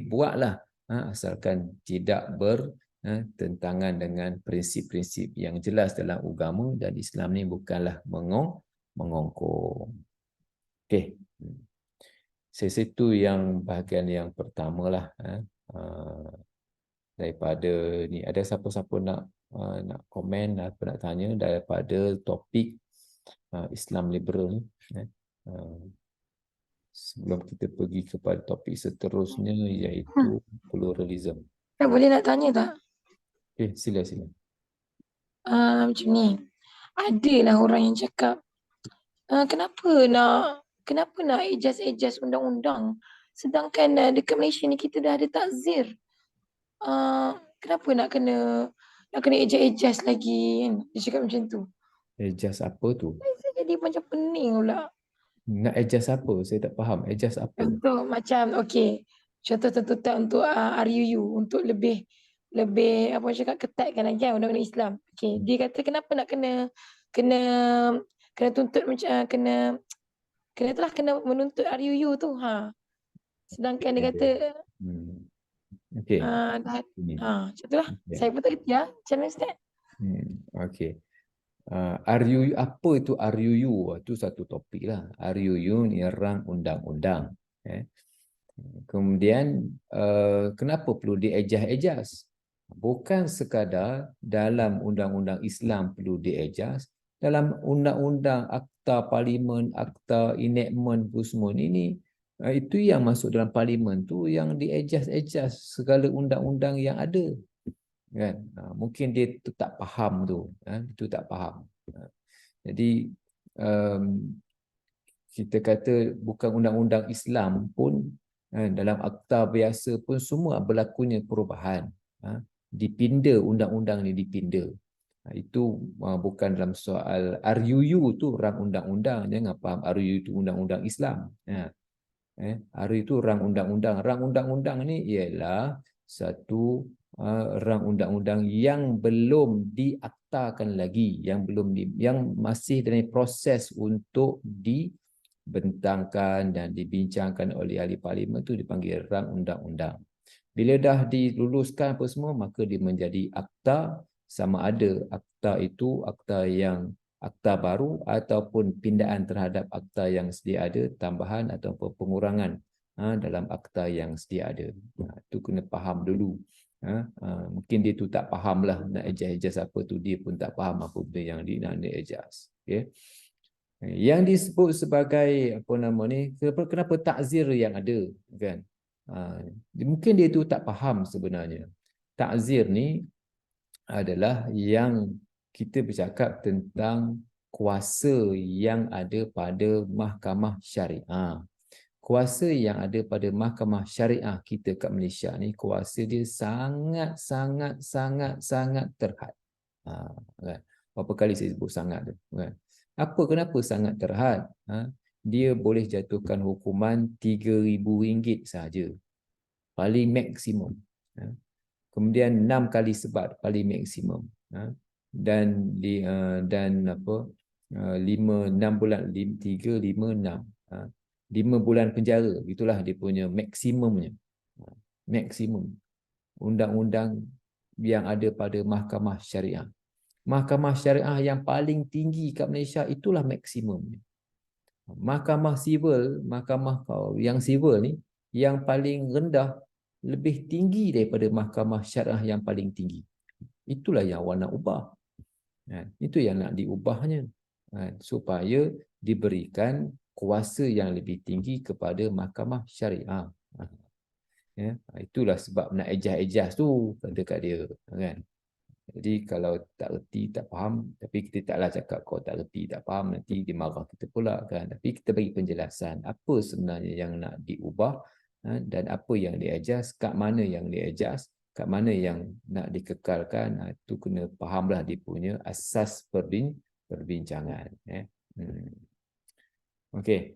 buatlah. Asalkan tidak bertentangan dengan prinsip-prinsip yang jelas dalam agama, dan Islam ni bukanlah mengongkong. Okey. Itu yang bahagian yang pertama lah. Daripada ni, ada siapa-siapa nak komen atau nak tanya daripada topik Islam liberal ni. Sebelum kita pergi kepada topik seterusnya, iaitu pluralism. Boleh nak tanya tak? Okay, sila. Macam ni. Adalah orang yang cakap, kenapa nak adjust undang-undang, sedangkan dekat Malaysia ni kita dah ada takzir. Kenapa nak kena adjust lagi kan? Dia cakap macam tu. Adjust apa tu? Saya jadi macam pening pula. Nak adjust apa? Saya tak faham. Adjust apa? Contoh macam, okey, contoh tuntutan untuk RUU, untuk lebih apa cakap, ketatkan lagi undang-undang Islam. Okey, dia kata kenapa nak kena tuntut macam kena menuntut RUU tu. Sedangkan dia kata okey. macam itulah. Okay. Saya pun tak kerti macam mana Ustaz? Okey. RUU, apa itu RUU? Itu satu topik lah. RUU ni rang undang-undang. Kemudian kenapa perlu di-adjust? Bukan sekadar dalam undang-undang Islam perlu di-adjust, dalam undang-undang, akta parlimen, akta enactment pun semua ini, itu yang masuk dalam parlimen tu yang di-adjust segala undang-undang yang ada. Kan? Mungkin dia tu tak faham tu. Itu tak faham. Jadi kita kata bukan undang-undang Islam pun, dalam akta biasa pun semua berlakunya perubahan. Dipinda undang-undang ni, dipinda. Itu bukan dalam soal RUU tu rang undang-undang. Jangan faham RUU tu undang-undang Islam. RUU itu rang undang-undang. Rang undang-undang ni ialah satu rang undang-undang yang belum diaktakan lagi, yang masih dalam proses untuk dibentangkan dan dibincangkan oleh ahli parlimen, tu dipanggil rang undang-undang. Bila dah diluluskan apa semua, maka dia menjadi akta. Sama ada akta itu akta baru ataupun pindaan terhadap akta yang sedia ada, tambahan ataupun pengurangan dalam akta yang sedia ada. Itu kena faham dulu. Mungkin dia tu tak faham lah nak adjust apa tu, dia pun tak faham apa benda yang dia nak adjust. Okay. Yang disebut sebagai apa nama ni, kenapa takzir yang ada, kan? Mungkin dia tu tak faham sebenarnya. Takzir ni adalah yang kita bercakap tentang kuasa yang ada pada mahkamah syariah. Kuasa yang ada pada mahkamah syariah kita kat Malaysia ni, kuasa dia sangat terhad. Kan? Berapa kali saya sebut sangat tu, kan? Kenapa sangat terhad? Dia boleh jatuhkan hukuman RM3,000 sahaja, paling maksimum. Kemudian 6 kali sebat, paling maksimum. Dan 6 bulan, 3, 5, 6. 5 bulan penjara, itulah dia punya maksimumnya. Maksimum. Undang-undang yang ada pada mahkamah syariah. Mahkamah syariah yang paling tinggi kat Malaysia, itulah maksimumnya. Mahkamah sivil, mahkamah yang sivil ni, yang paling rendah lebih tinggi daripada mahkamah syariah yang paling tinggi. Itulah yang awak nak ubah. Itu yang nak diubahnya. Supaya diberikan kuasa yang lebih tinggi kepada mahkamah syariah. Itulah sebab nak adjust tu dekat dia, kan? Jadi kalau tak reti, tak faham, tapi kita taklah cakap kau tak reti, tak faham, nanti dia marah kita pula, kan? Tapi kita bagi penjelasan apa sebenarnya yang nak diubah, dan apa yang di-adjust, kat mana yang di-adjust, kat mana yang nak dikekalkan. Itu kena fahamlah dia punya asas perbincangan. Okey.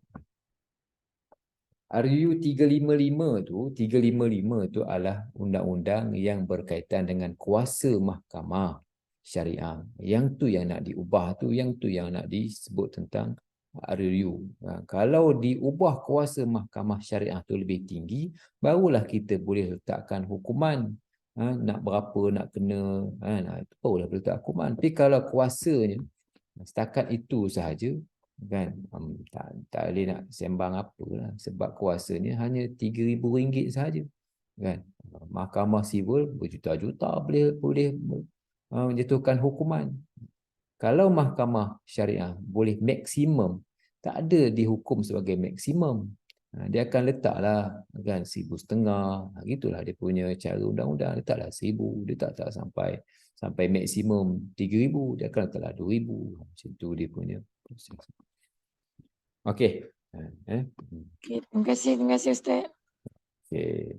RUU 355 tu adalah undang-undang yang berkaitan dengan kuasa mahkamah syariah. Yang tu yang nak diubah tu, yang tu yang nak disebut tentang RUU. Kalau diubah kuasa mahkamah syariah tu lebih tinggi, barulah kita boleh letakkan hukuman. Nak berapa nak kena, itu barulah boleh letak hukuman. Tapi kalau kuasanya setakat itu sahaja, kan, tak boleh nak sembang apalah, sebab kuasanya hanya RM3,000 sahaja, kan. Mahkamah sivil berjuta-juta boleh menjatuhkan hukuman. Kalau mahkamah syariah boleh maksimum, tak ada dihukum sebagai maksimum. Dia akan letaklah, kan, 1,500, gitulah dia punya cara undang-undang. Letaklah 1,000, dia tak sampai maksimum 3,000, dia akan letaklah 2,000. Macam tu dia punya proses. Okey. Okay, terima kasih Ustaz. Okey.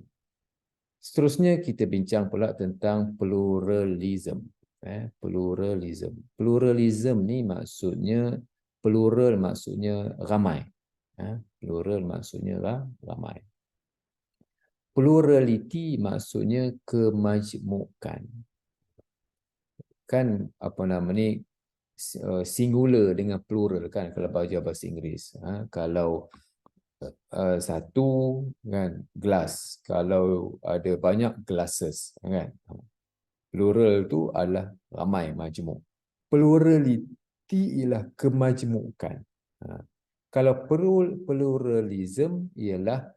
Seterusnya kita bincang pula tentang pluralism. Pluralism. Pluralism ni maksudnya, plural maksudnya ramai. Plural maksudnya ramai. Plurality maksudnya kemajmukan. Kan apa nama ni, singular dengan plural, kan, kalau bahasa Inggeris. Kalau satu, kan, glass, kalau ada banyak glasses, kan, plural tu adalah ramai, majmuk. Plurality ialah kemajmukan. Kalau pluralism ialah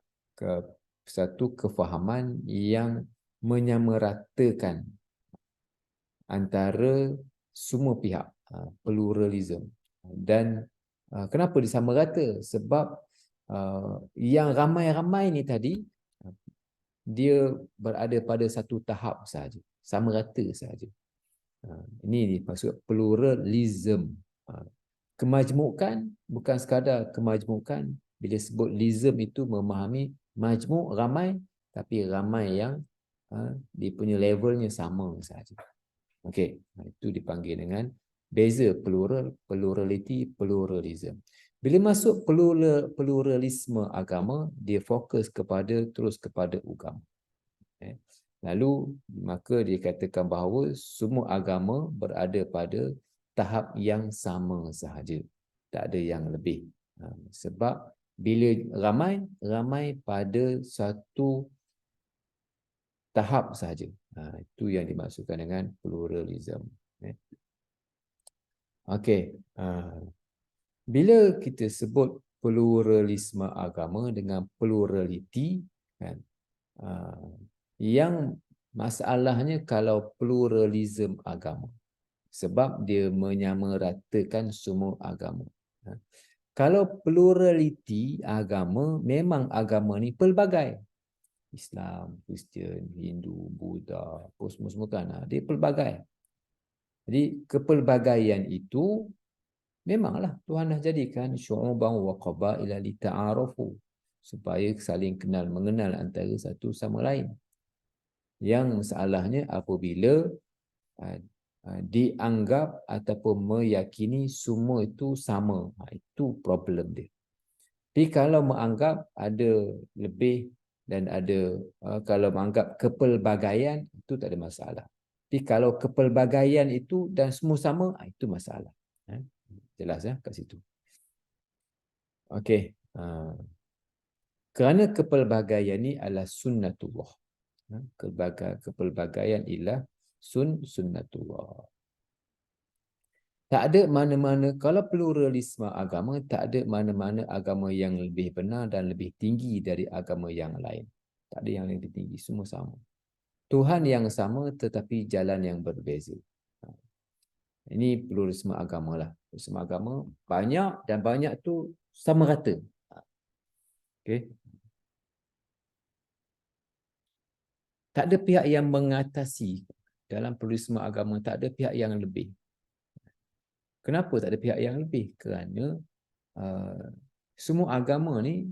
satu kefahaman yang menyamaratakan antara semua pihak. Pluralism. Dan kenapa disamarata? Sebab yang ramai-ramai ni tadi, dia berada pada satu tahap sahaja, sama rata sahaja. Ini maksud pluralism. Kemajmukan bukan sekadar kemajmukan. Bila sebut lism itu memahami majmuk, ramai, tapi ramai yang dia punya levelnya sama sahaja. Okey, itu dipanggil dengan beza plural, plurality, pluralism. Bila masuk pluralisme agama, dia fokus terus kepada agama. Lalu maka dia katakan bahawa semua agama berada pada tahap yang sama sahaja. Tak ada yang lebih. Sebab bila ramai pada satu tahap sahaja. Itu yang dimaksudkan dengan pluralism. Okey. Bila kita sebut pluralisme agama dengan plurality, kan, yang masalahnya kalau pluralism agama, sebab dia menyamaratakan semua agama. Kalau plurality agama, memang agama ni pelbagai. Islam, Kristian, Hindu, Buddha, semua kan, dia pelbagai. Jadi kepelbagaian itu memanglah Tuhan dah jadikan syu'uban wa qabaila lita'arafu, supaya saling kenal mengenal antara satu sama lain. Yang masalahnya apabila dianggap ataupun meyakini semua itu sama, itu problem dia. Tapi kalau menganggap ada lebih dan ada, kalau menganggap kepelbagaian, itu tak ada masalah. Tapi kalau kepelbagaian itu dan semua sama, itu masalah. Jelas ya kat situ. Okey. Kerana kepelbagaian ni adalah sunnatullah. Kepelbagaian ialah sunnatullah. Tak ada mana-mana, kalau pluralisme agama, tak ada mana-mana agama yang lebih benar dan lebih tinggi dari agama yang lain. Tak ada yang lebih tinggi, semua sama. Tuhan yang sama tetapi jalan yang berbeza. Ini pluralisme agama lah. Pluralisme agama banyak dan banyak tu sama rata. Okay. Tak ada pihak yang mengatasi dalam pluralisme agama, tak ada pihak yang lebih. Kenapa tak ada pihak yang lebih? Kerana semua agama ni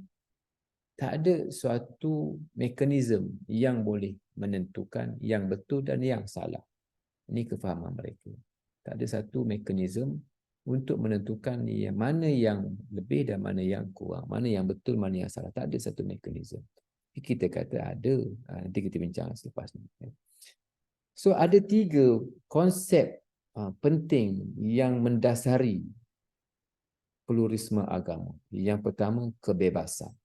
tak ada suatu mekanisme yang boleh menentukan yang betul dan yang salah. Ini kefahaman mereka. Tak ada satu mekanisme untuk menentukan mana yang lebih dan mana yang kurang, mana yang betul, mana yang salah. Tak ada satu mekanisme. Kita kata ada, nanti kita bincang selepas ni. So ada 3 konsep penting yang mendasari pluralisme agama. Yang pertama, kebebasan.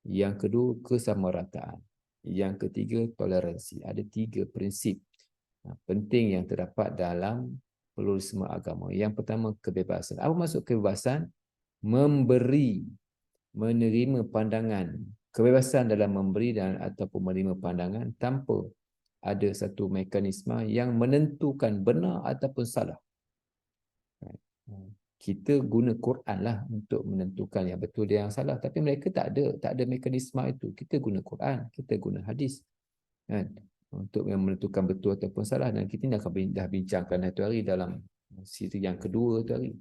Yang kedua, kesamarataan. Yang ketiga, toleransi. Ada 3 prinsip penting yang terdapat dalam pluralisme agama. Yang pertama, kebebasan. Apa maksud kebebasan? Memberi, menerima pandangan. Kebebasan dalam memberi dan ataupun menerima pandangan tanpa ada satu mekanisme yang menentukan benar ataupun salah. Kita guna Quran lah untuk menentukan yang betul dan yang salah, tapi mereka tak ada mekanisme itu. Kita guna Quran, kita guna hadis, kan, untuk yang menentukan betul ataupun salah. Dan kita dah bincangkan satu hari dalam siri yang kedua tu hari,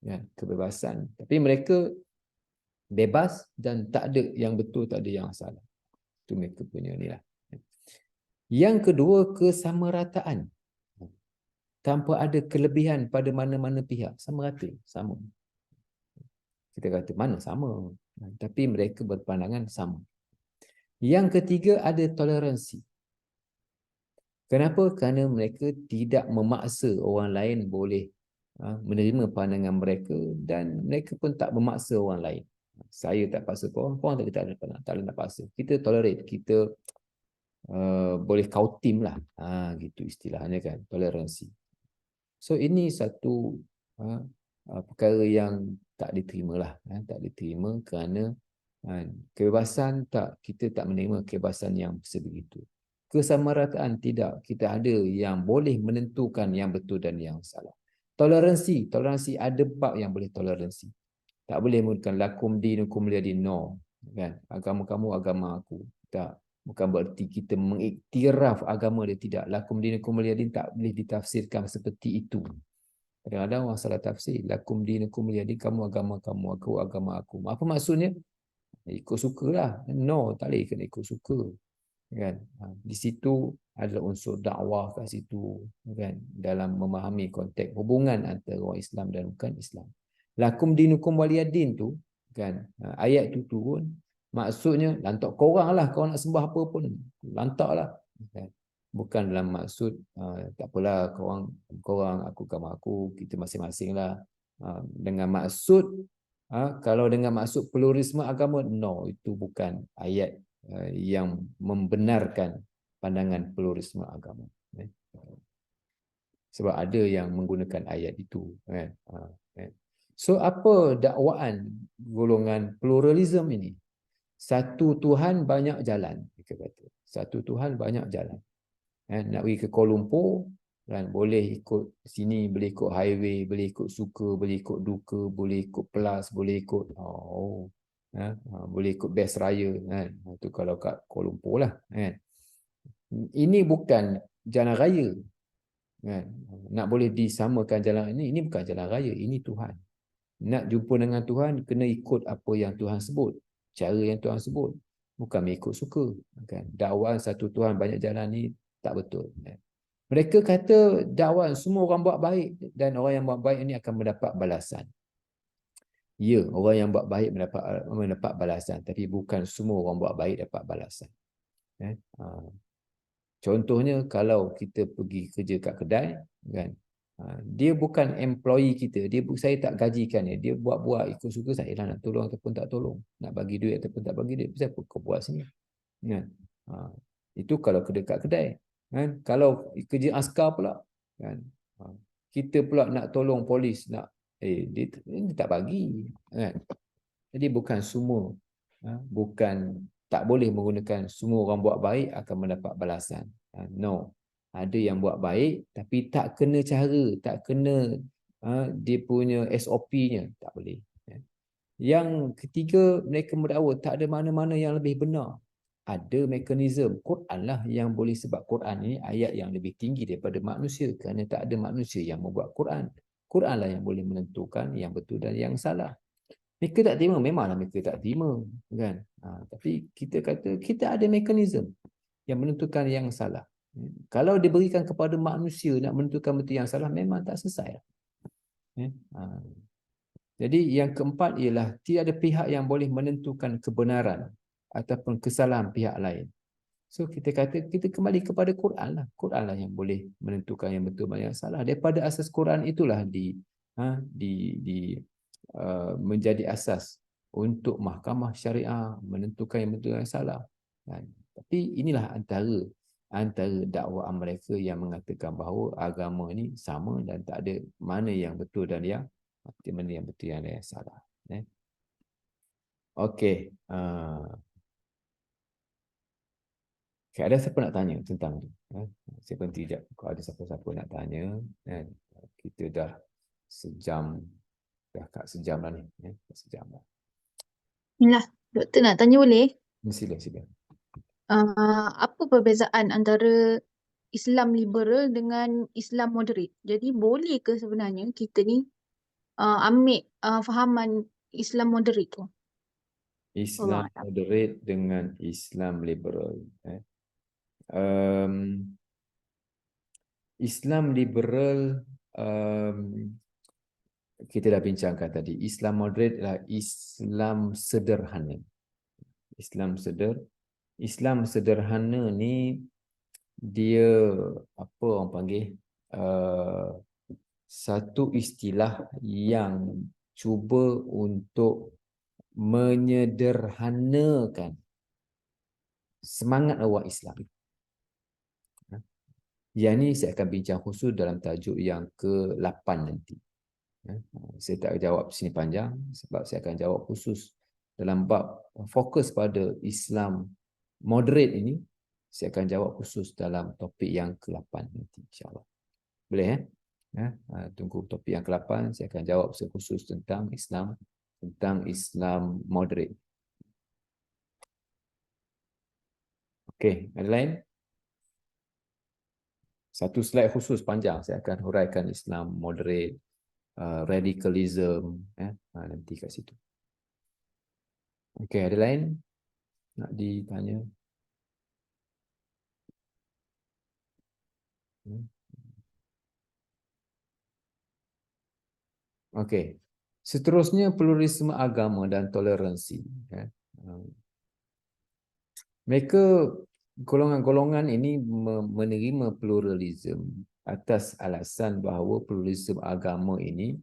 kan, kebebasan. Tapi mereka bebas dan tak ada yang betul, tak ada yang salah. Itu mereka punya ni lah. Yang kedua, kesamarataan. Tanpa ada kelebihan pada mana-mana pihak. Sama rata, sama. Kita kata mana sama. Tapi mereka berpandangan sama. Yang ketiga, ada toleransi. Kenapa? Kerana mereka tidak memaksa orang lain boleh menerima pandangan mereka, dan mereka pun tak memaksa orang lain. Saya tak paksa korang tak ada nak paksa. Kita tolerate, kita boleh kautim lah. Gitu istilahnya kan, toleransi. So ini satu perkara yang tak diterima lah. Tak diterima kerana kebebasan kita tak menerima kebebasan yang sebegitu. Kesamarataan tidak, kita ada yang boleh menentukan yang betul dan yang salah. Toleransi ada bab yang boleh toleransi. Tak boleh menggunakan lakum dinukum waliyadin, no, kan? Agama kamu, agama aku. Tak. Bukan berarti kita mengiktiraf agama dia, tidak. Lakum dinukum waliyadin tak boleh ditafsirkan seperti itu. Kadang-kadang orang salah tafsir. Lakum dinukum waliyadin, kamu agama kamu, aku agama aku. Apa maksudnya? Ikut sukalah. No, tak boleh kena ikut suka. Kan? Di situ adalah unsur dakwah kat situ, kan? Dalam memahami konteks hubungan antara orang Islam dan bukan Islam. Lakum dinukum waliyadin tu kan, ayat tu turun maksudnya lantak korang lah, kau nak sembah apa pun lantaklah kan. Bukan dalam maksud tak apalah korang aku agama aku, kita masing-masing lah, dengan maksud kalau dengan maksud pluralisme agama, no, itu bukan ayat yang membenarkan pandangan pluralisme agama. Sebab ada yang menggunakan ayat itu kan. So apa dakwaan golongan pluralism ini? Satu Tuhan banyak jalan, kita kata. Satu Tuhan banyak jalan. Nak pergi ke Kuala Lumpur kan, boleh ikut sini, boleh ikut highway, boleh ikut suka, boleh ikut duka, boleh ikut plus, boleh ikut boleh ikut best raya kan. Itu kalau kat Kuala Lumpur lah kan. Ini bukan jalan raya kan. Nak boleh disamakan jalan ini bukan jalan raya, ini Tuhan. Nak jumpa dengan Tuhan kena ikut apa yang Tuhan sebut, cara yang Tuhan sebut, bukan mengikut suka kan. Dakwaan satu Tuhan banyak jalan ni tak betul kan. Mereka kata dakwaan semua orang buat baik dan orang yang buat baik ini akan mendapat balasan. Ya, orang yang buat baik mendapat balasan, tapi bukan semua orang buat baik dapat balasan. Contohnya kalau kita pergi kerja kat kedai kan, dia bukan employee kita, saya tak gajikan dia buat-buat ikut suka saya lah, nak tolong ataupun tak tolong, nak bagi duit ataupun tak bagi duit, siapa kau buat sini kan. Itu kalau dekat kedai kan. Kalau kerja askar pula kan, kita pula nak tolong polis, nak dia tak bagi kan. Jadi bukan semua, bukan tak boleh menggunakan semua orang buat baik akan mendapat balasan. No. Ada yang buat baik tapi tak kena cara, tak kena dia punya SOP-nya, tak boleh. Yang ketiga, mereka mendakwa tak ada mana-mana yang lebih benar. Ada mekanisme. Quran lah yang boleh, sebab Quran ini ayat yang lebih tinggi daripada manusia, kerana tak ada manusia yang membuat Quran. Quran lah yang boleh menentukan yang betul dan yang salah. Mereka tak terima, memanglah mereka tak terima kan. Tapi kita kata kita ada mekanisme yang menentukan yang salah. Kalau diberikan kepada manusia nak menentukan betul yang salah, memang tak selesai. Jadi yang keempat ialah tidak ada pihak yang boleh menentukan kebenaran ataupun kesalahan pihak lain. So kita kata kita kembali kepada Quran lah. Quran lah yang boleh menentukan yang betul dan yang salah. Daripada asas Quran itulah menjadi asas untuk mahkamah syariah menentukan yang betul dan yang salah. Tapi inilah antara dakwaan mereka yang mengatakan bahawa agama ni sama dan tak ada mana yang betul dan mana yang betul dan yang salah. Okey. Ada siapa nak tanya tentang ni? Saya berhenti sekejap. Kalau ada siapa-siapa nak tanya, kita dah sejam. Dah kat sejam lah ni. Sejam lah. Inilah, doktor nak tanya boleh? Sila. Apa perbezaan antara Islam liberal dengan Islam moderate? Jadi boleh ke sebenarnya kita ni ambil fahaman Islam moderate tu? Islam moderate dengan Islam liberal. Islam liberal, kita dah bincangkan tadi. Islam moderate adalah Islam sederhana. Islam sederhana ni dia apa orang panggil, satu istilah yang cuba untuk menyederhanakan semangat orang Islam. Yang ni saya akan bincang khusus dalam tajuk yang ke-8 nanti. Saya tak jawab sini panjang sebab saya akan jawab khusus dalam bab fokus pada Islam moderate ini. Saya akan jawab khusus dalam topik yang ke-8 nanti, insyaAllah. Boleh tunggu topik yang ke-8, saya akan jawab khusus tentang Islam moderate. Okey, ada lain? Satu slide khusus panjang, saya akan huraikan Islam moderate, radicalism, nanti kat situ. Okey, ada lain nak ditanya? Okey. Seterusnya, pluralisme agama dan toleransi. Mereka, golongan-golongan ini menerima pluralisme atas alasan bahawa pluralisme agama ini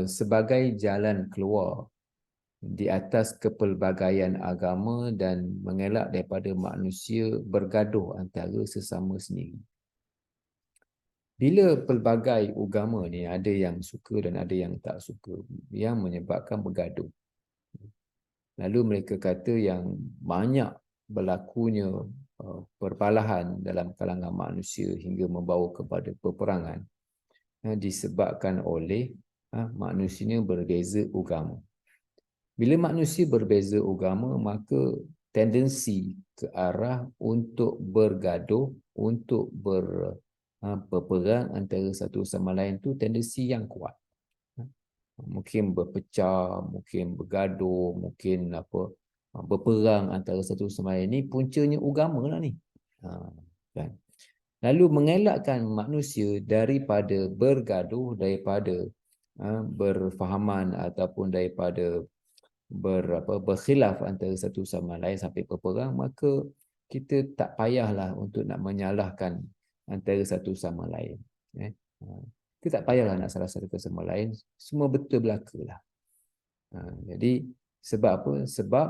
sebagai jalan keluar di atas kepelbagaian agama dan mengelak daripada manusia bergaduh antara sesama sendiri. Bila pelbagai agama ni ada yang suka dan ada yang tak suka, yang menyebabkan bergaduh. Lalu mereka kata yang banyak berlakunya perbalahan dalam kalangan manusia hingga membawa kepada peperangan disebabkan oleh manusianya berbeza agama. Bila manusia berbeza agama, maka tendensi ke arah untuk bergaduh, untuk berperang antara satu sama lain tu tendensi yang kuat. Mungkin berpecah, mungkin bergaduh, mungkin berperang antara satu sama lain. Ni puncanya agama lah ni. Kan? Lalu mengelakkan manusia daripada bergaduh, daripada berfahaman ataupun daripada berkhilaf antara satu sama lain sampai berperang, maka kita tak payahlah untuk nak menyalahkan antara satu sama lain. Kita tak payahlah nak salah satu sama lain, semua betul belakalah. Jadi sebab apa? Sebab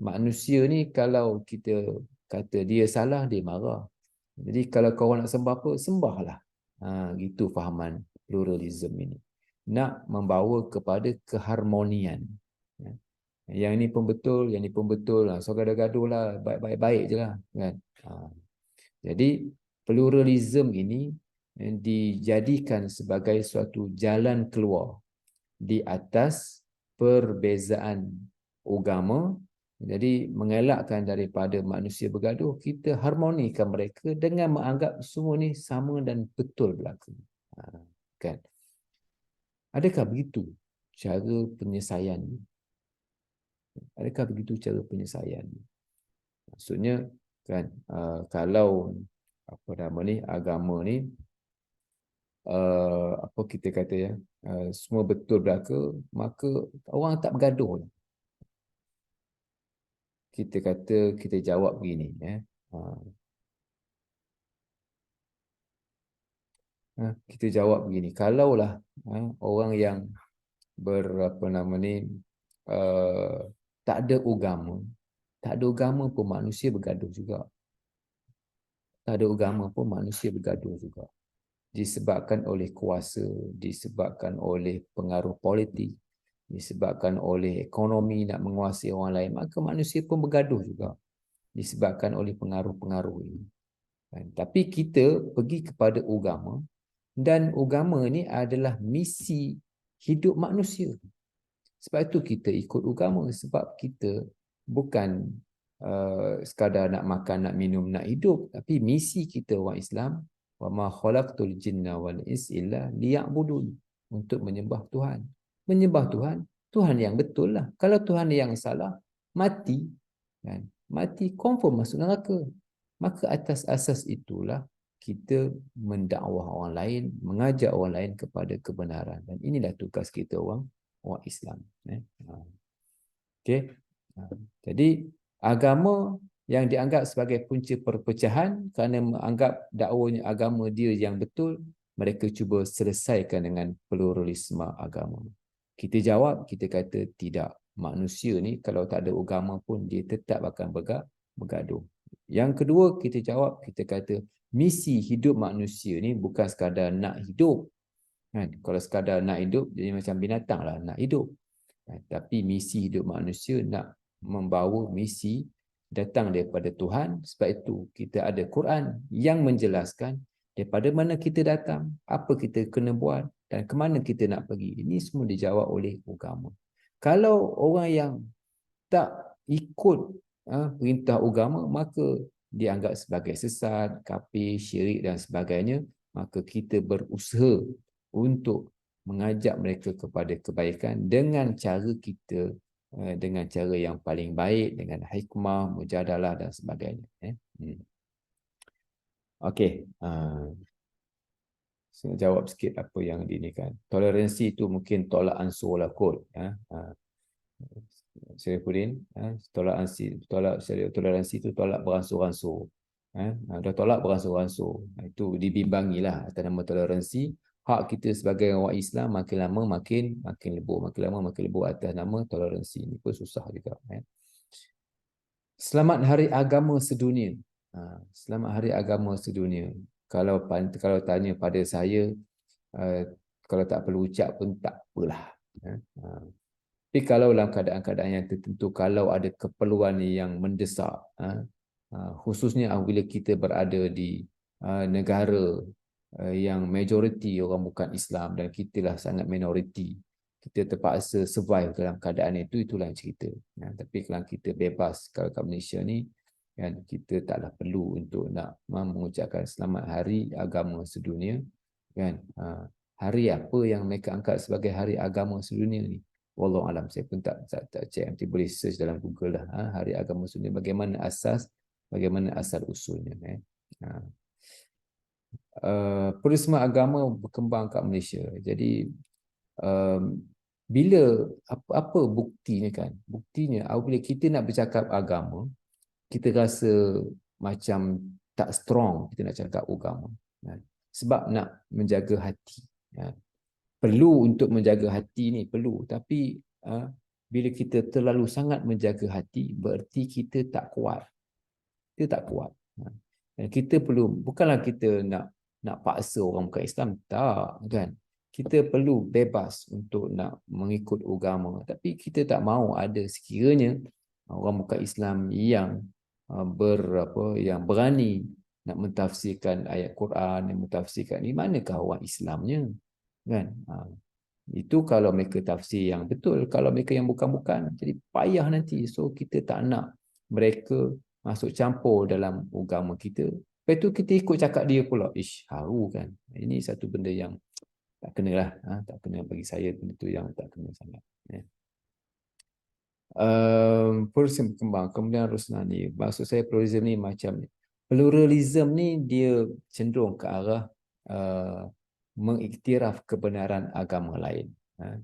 manusia ni kalau kita kata dia salah, dia marah. Jadi kalau kau nak sembah apa, sembahlah. Gitu fahaman pluralism ini. Nak membawa kepada keharmonian. Yang ini pun betul, yang ini pun betul. So gaduh-gaduh lah, baik-baik je lah. Kan? Jadi pluralism ini dijadikan sebagai suatu jalan keluar di atas perbezaan agama. Jadi mengelakkan daripada manusia bergaduh, kita harmonikan mereka dengan menganggap semua ni sama dan betul berlaku. Kan? Adakah begitu cara penyelesaian? Adakah begitu cara penyelesaian? Maksudnya kan, kalau apa nama ni, agama ni apa kita kata ya, semua betul berlaku, maka orang tak bergaduh. Kita kata, kita jawab begini kita jawab begini, kalaulah orang yang apa nama ni, tak ada agama pun manusia bergaduh juga. Tak ada agama pun manusia bergaduh juga. Disebabkan oleh kuasa, disebabkan oleh pengaruh politik, disebabkan oleh ekonomi nak menguasai orang lain, maka manusia pun bergaduh juga. Disebabkan oleh pengaruh-pengaruh ini. Tapi kita pergi kepada agama, dan agama ni adalah misi hidup manusia. Sebab itu kita ikut agama, sebab kita bukan sekadar nak makan, nak minum, nak hidup, tapi misi kita orang Islam, wa ma khalaqtul jinna wal ins illa liya'budun, untuk menyembah Tuhan. Menyembah Tuhan, Tuhan yang betul lah. Kalau Tuhan yang salah, mati, kan? Mati confirm masuk neraka. Maka atas asas itulah kita mendakwah orang lain, mengajak orang lain kepada kebenaran. Dan inilah tugas kita orang Islam. Okey. Jadi agama yang dianggap sebagai punca perpecahan kerana menganggap dakwanya agama dia yang betul, mereka cuba selesaikan dengan pluralisme agama. Kita jawab, kita kata tidak. Manusia ni kalau tak ada agama pun dia tetap akan bergaduh. Yang kedua, kita jawab, kita kata misi hidup manusia ni bukan sekadar nak hidup. Kan? Kalau sekadar nak hidup, jadi macam binatang lah nak hidup. Tapi misi hidup manusia nak membawa misi datang daripada Tuhan. Sebab itu kita ada Quran yang menjelaskan daripada mana kita datang, apa kita kena buat dan ke mana kita nak pergi. Ini semua dijawab oleh agama. Kalau orang yang tak ikut perintah agama, maka dianggap sebagai sesat, kafir, syirik dan sebagainya. Maka kita berusaha untuk mengajak mereka kepada kebaikan dengan cara kita, dengan cara yang paling baik, dengan hikmah, mujadalah dan sebagainya. Okey. saya jawab sikit apa yang ini kan. Toleransi itu mungkin tolak ansur lah kot. Syarifuddin, toleransi itu tolak beransur-ansur. Dah tolak beransur-ansur. Itu dibimbangilah atas nama toleransi. Hak kita sebagai orang Islam makin lama makin lebur, makin lama makin lebur atas nama toleransi. Ini pun susah juga. Selamat Hari Agama Sedunia. Selamat Hari Agama Sedunia. Kalau tanya pada saya, kalau tak perlu ucap pun tak apalah. Tapi kalau dalam keadaan-keadaan yang tertentu, kalau ada keperluan yang mendesak, khususnya apabila kita berada di negara yang majoriti orang bukan Islam dan kitalah sangat minoriti, kita terpaksa survive dalam keadaan itu, itulah cerita. Tapi kalau kita bebas, kalau kat Malaysia ni, kan, kita taklah perlu untuk nak mengucapkan Selamat Hari Agama Sedunia. Kan? Hari apa yang mereka angkat sebagai Hari Agama Sedunia ni? Wallahualam, saya pun tak cek, nanti boleh search dalam Google lah. Hari Agama Sedunia, bagaimana asal usulnya. Pluralisme agama berkembang kat Malaysia. Jadi bila apa buktinya kan? Buktinya apabila kita nak bercakap agama, kita rasa macam tak strong kita nak cakap agama. Sebab nak menjaga hati. Perlu untuk menjaga hati ni, perlu. Tapi bila kita terlalu sangat menjaga hati, bererti kita tak kuat. Kita tak kuat. Dan kita perlu, bukanlah kita nak paksa orang bukan Islam, tak kan. Kita perlu bebas untuk nak mengikut agama, tapi kita tak mahu ada sekiranya orang bukan Islam yang yang berani nak mentafsirkan ayat Quran, yang mentafsirkan ni, manakah orang Islamnya kan. Itu kalau mereka tafsir yang betul. Kalau mereka yang bukan-bukan, jadi payah nanti. So kita tak nak mereka masuk campur dalam agama kita. Lepas tu kita ikut cakap dia pula. Haru kan. Ini satu benda yang tak kena lah. Tak kena bagi saya, benda tu yang tak kena sangat. Pluralism berkembang. Kemudian Rusnani. Maksud saya pluralism ni macam ni. Pluralism ni dia cenderung ke arah mengiktiraf kebenaran agama lain.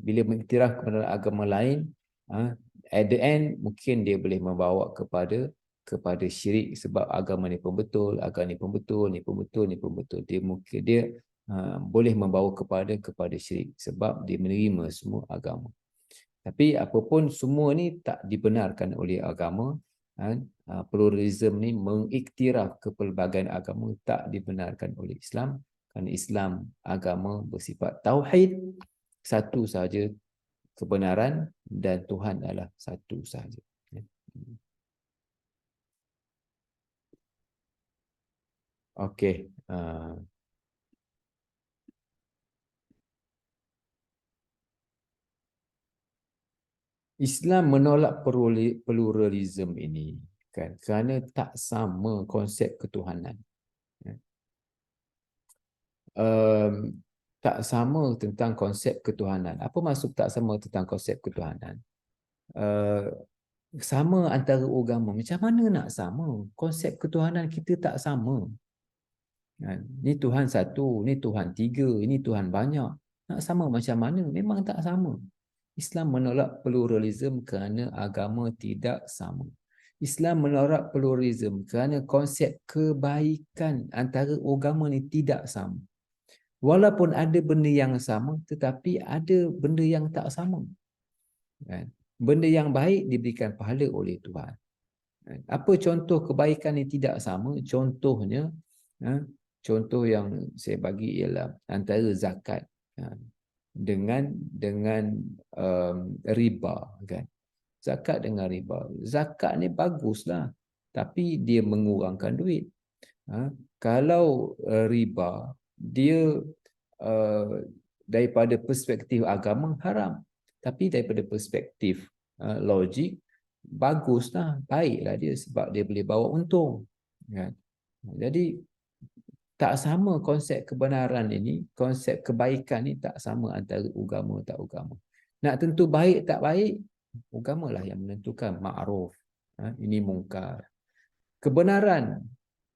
Bila mengiktiraf kebenaran agama lain, at the end mungkin dia boleh membawa kepada syirik, sebab agama ni pun betul, agama ni pun betul, ni pun betul, ni pun betul. Dia mungkin dia boleh membawa kepada syirik sebab dia menerima semua agama. Tapi apapun semua ni tak dibenarkan oleh agama. Pluralism ni mengiktiraf kepelbagaian agama tak dibenarkan oleh Islam. Kerana Islam agama bersifat tauhid, satu sahaja kebenaran dan Tuhan adalah satu sahaja. Okey. Islam menolak pluralism ini kan kerana tak sama konsep ketuhanan. Tak sama tentang konsep ketuhanan. Apa maksud tak sama tentang konsep ketuhanan? Sama antara agama. Macam mana nak sama? Konsep ketuhanan kita tak sama. Ni Tuhan satu, ni Tuhan tiga, ini Tuhan banyak. Nak sama macam mana? Memang tak sama. Islam menolak pluralism kerana agama tidak sama. Islam menolak pluralism kerana konsep kebaikan antara agama ni tidak sama. Walaupun ada benda yang sama, tetapi ada benda yang tak sama. Benda yang baik diberikan pahala oleh Tuhan. Apa contoh kebaikan yang tidak sama? Contohnya, contoh yang saya bagi ialah antara zakat dengan riba kan. Zakat dengan riba. Zakat ni baguslah, tapi dia mengurangkan duit. Kalau riba, dia daripada perspektif agama haram, tapi daripada perspektif logik baguslah, baiklah dia sebab dia boleh bawa untung kan. Jadi tak sama konsep kebenaran ini, konsep kebaikan ni tak sama antara agama tak agama. Nak tentu baik tak baik, agamalah yang menentukan. Ma'ruf, ini mungkar. Kebenaran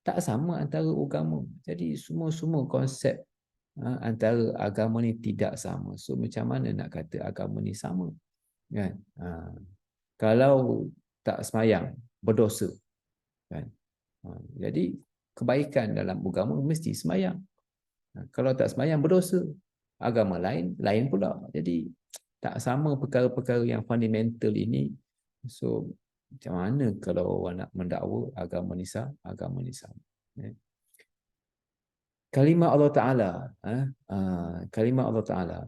tak sama antara agama. Jadi semua konsep antara agama ni tidak sama. So macam mana nak kata agama ni sama? Kan? Kalau tak semayang, berdosa. Kan? Jadi kebaikan dalam agama mesti semayang. Kalau tak semayang, berdosa. Agama lain pula. Jadi tak sama perkara-perkara yang fundamental ini. So macam mana kalau orang nak mendakwa agama ni sama? Kalimah Allah Ta'ala. Kalimah Allah Ta'ala.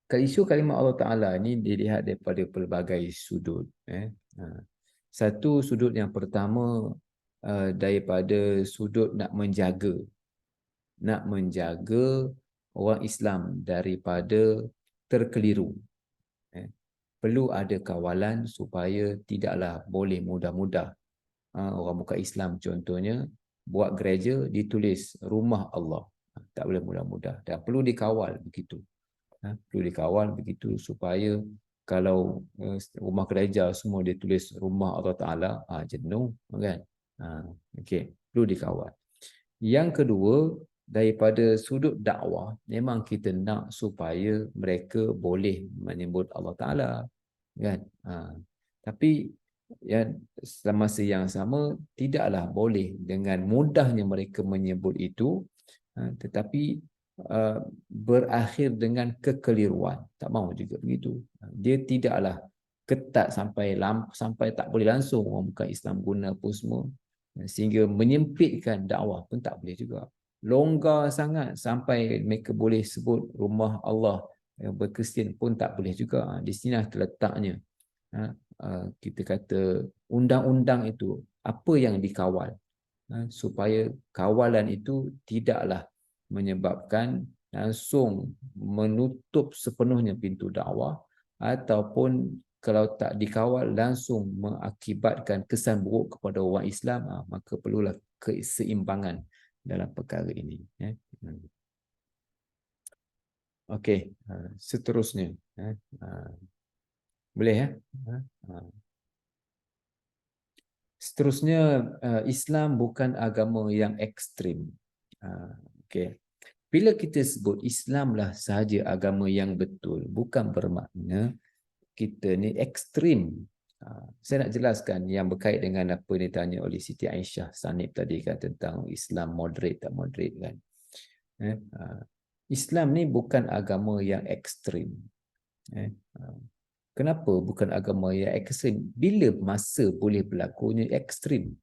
Isu kalimah Allah Ta'ala ni dilihat daripada pelbagai sudut. Satu sudut yang pertama daripada sudut nak menjaga orang Islam daripada terkeliru. Perlu ada kawalan supaya tidaklah boleh mudah-mudah orang bukan Islam contohnya buat gereja ditulis rumah Allah. Tak boleh mudah-mudah dan perlu dikawal begitu. Perlu dikawal begitu supaya kalau rumah gereja semua dia tulis rumah Allah Ta'ala, jenuh kan. Okey, perlu dikawal. Yang kedua, daripada sudut dakwah, memang kita nak supaya mereka boleh menyebut Allah Ta'ala kan. Tapi ya, semasa yang sama tidaklah boleh dengan mudahnya mereka menyebut itu, tetapi berakhir dengan kekeliruan. Tak mahu juga begitu. Dia tidaklah ketat sampai tak boleh langsung orang bukan Islam guna apa semua, sehingga menyempitkan dakwah pun tak boleh juga. Longgar sangat sampai mereka boleh sebut rumah Allah berkristian pun tak boleh juga. Di sini terletaknya kita kata undang-undang itu apa yang dikawal, supaya kawalan itu tidaklah menyebabkan langsung menutup sepenuhnya pintu dakwah, ataupun kalau tak dikawal langsung mengakibatkan kesan buruk kepada orang Islam. Maka perlulah keseimbangan dalam perkara ini. Okey, seterusnya. Boleh ya? Seterusnya, Islam bukan agama yang ekstrim. Okey. Bila kita sebut Islamlah sahaja agama yang betul, bukan bermakna kita ni ekstrim. Saya nak jelaskan yang berkait dengan apa yang ditanya oleh Siti Aisyah Sanib tadi kan, tentang Islam moderate tak moderate kan. Islam ni bukan agama yang ekstrim. Kenapa bukan agama yang ekstrim? Bila masa boleh berlakunya ekstrim?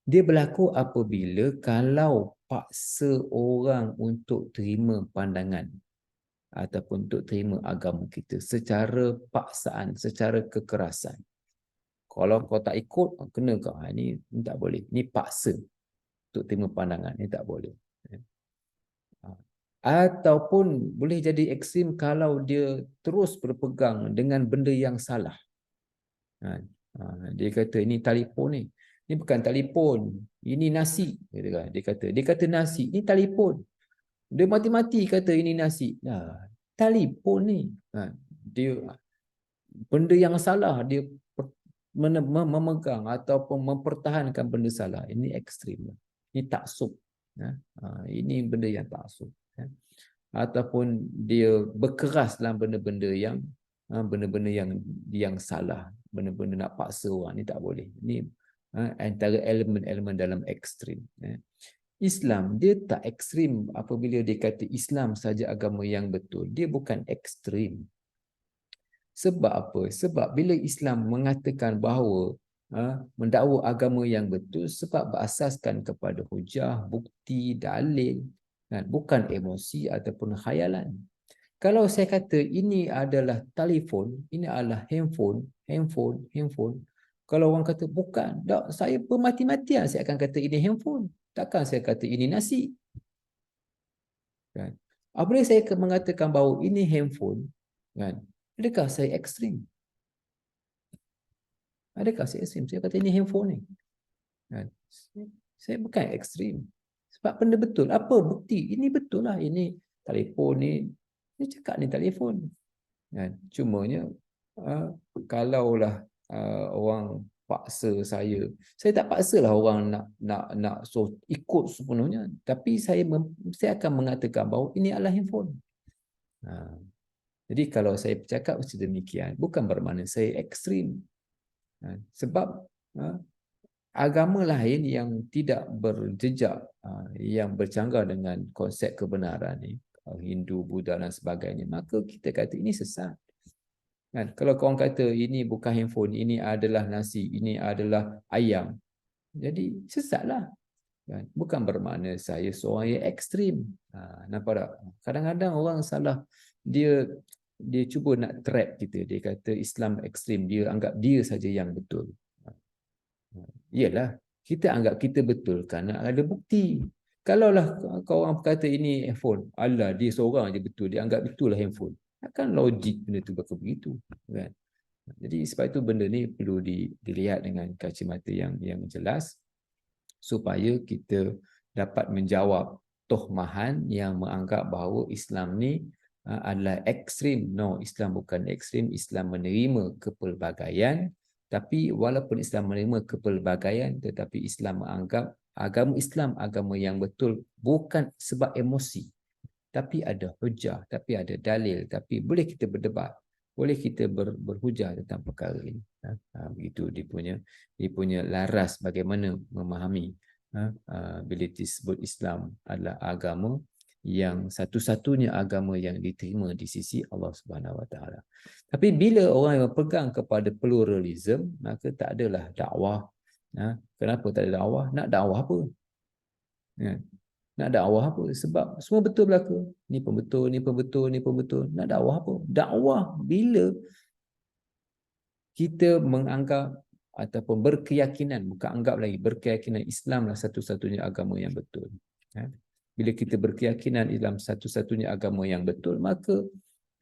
Dia berlaku apabila kalau paksa orang untuk terima pandangan ataupun untuk terima agama kita secara paksaan, secara kekerasan. Kalau kau tak ikut, kena kau. Ini tak boleh. Ini paksa untuk terima pandangan. Ini tak boleh. Ataupun boleh jadi ekstrim kalau dia terus berpegang dengan benda yang salah. Dia kata ini telefon ni. Ini bukan telefon. Ini nasi. Dia kata nasi. Ini telefon. Dia mati-mati kata ini nasi. Telefon ni. Dia benda yang salah dia memegang ataupun mempertahankan benda salah. Ini ekstrim. Ini taksub. Ini benda yang taksub. Ataupun dia berkeras dalam benda-benda yang salah, benda-benda nak paksa orang, ni tak boleh. Ini antara elemen-elemen dalam ekstrim. Islam dia tak ekstrim apabila dia kata Islam saja agama yang betul. Dia bukan ekstrim. Sebab apa? Sebab bila Islam mengatakan bahawa mendakwa agama yang betul, sebab berasaskan kepada hujah, bukti, dalil, bukan emosi ataupun khayalan. Kalau saya kata ini adalah telefon, ini adalah handphone. Kalau orang kata bukan, tak, saya bermati-matian saya akan kata ini handphone. Takkan saya kata ini nasi. Kan? Apabila saya mengatakan bahawa ini handphone, kan? Adakah saya ekstrim? Adakah saya ekstrim? Saya kata ini handphone ni. Kan? Saya bukan ekstrim. Sebab benda betul. Apa bukti? Ini betul lah. Ini telefon ni. Dia cakap ni telefon. Kan? Cumanya, kalaulah orang paksa saya. Saya tak paksalah orang nak so ikut sepenuhnya, tapi saya akan mengatakan bahawa ini adalah handphone. Jadi kalau saya bercakap sedemikian, bukan bermakna saya ekstrim. Sebab agama lain yang tidak berjejak, yang bercanggah dengan konsep kebenaran ni, Hindu, Buddha dan sebagainya, maka kita kata ini sesat. Kan? Kalau korang kata ini bukan handphone, ini adalah nasi, ini adalah ayam, jadi sesatlah. Kan? Bukan bermakna saya seorang yang ekstrim. Nampak tak? Kadang-kadang orang salah, dia cuba nak trap kita. Dia kata Islam ekstrim, dia anggap dia saja yang betul. Yalah, kita anggap kita betul kerana ada bukti. Kalaulah korang berkata ini handphone, alah dia seorang aja betul, dia anggap betul lah handphone. Akan logik benda tu bakal begitu, kan? Jadi sebab itu benda ni perlu dilihat dengan kacamata yang jelas supaya kita dapat menjawab tohmahan yang menganggap bahawa Islam ni adalah ekstrim. No, Islam bukan ekstrim. Islam menerima kepelbagaian, tapi walaupun Islam menerima kepelbagaian, tetapi Islam menganggap agama Islam agama yang betul bukan sebab emosi, tapi ada hujah, tapi ada dalil, tapi boleh kita berdebat, boleh kita berhujah tentang perkara ini. Begitu dia punya laras bagaimana memahami bila disebut Islam adalah agama yang satu-satunya agama yang diterima di sisi Allah Subhanahu Wa Taala. Tapi bila orang yang berpegang kepada pluralism, maka tak adalah dakwah. Kenapa tak ada dakwah? Nak dakwah apa? Nak dakwah apa? Sebab semua betul belaka. Ni pun betul, ni pun betul, ni pun betul. Nak dakwah apa? Dakwah bila kita menganggap ataupun berkeyakinan, bukan anggap lagi, berkeyakinan Islamlah satu-satunya agama yang betul. Bila kita berkeyakinan Islam satu-satunya agama yang betul, maka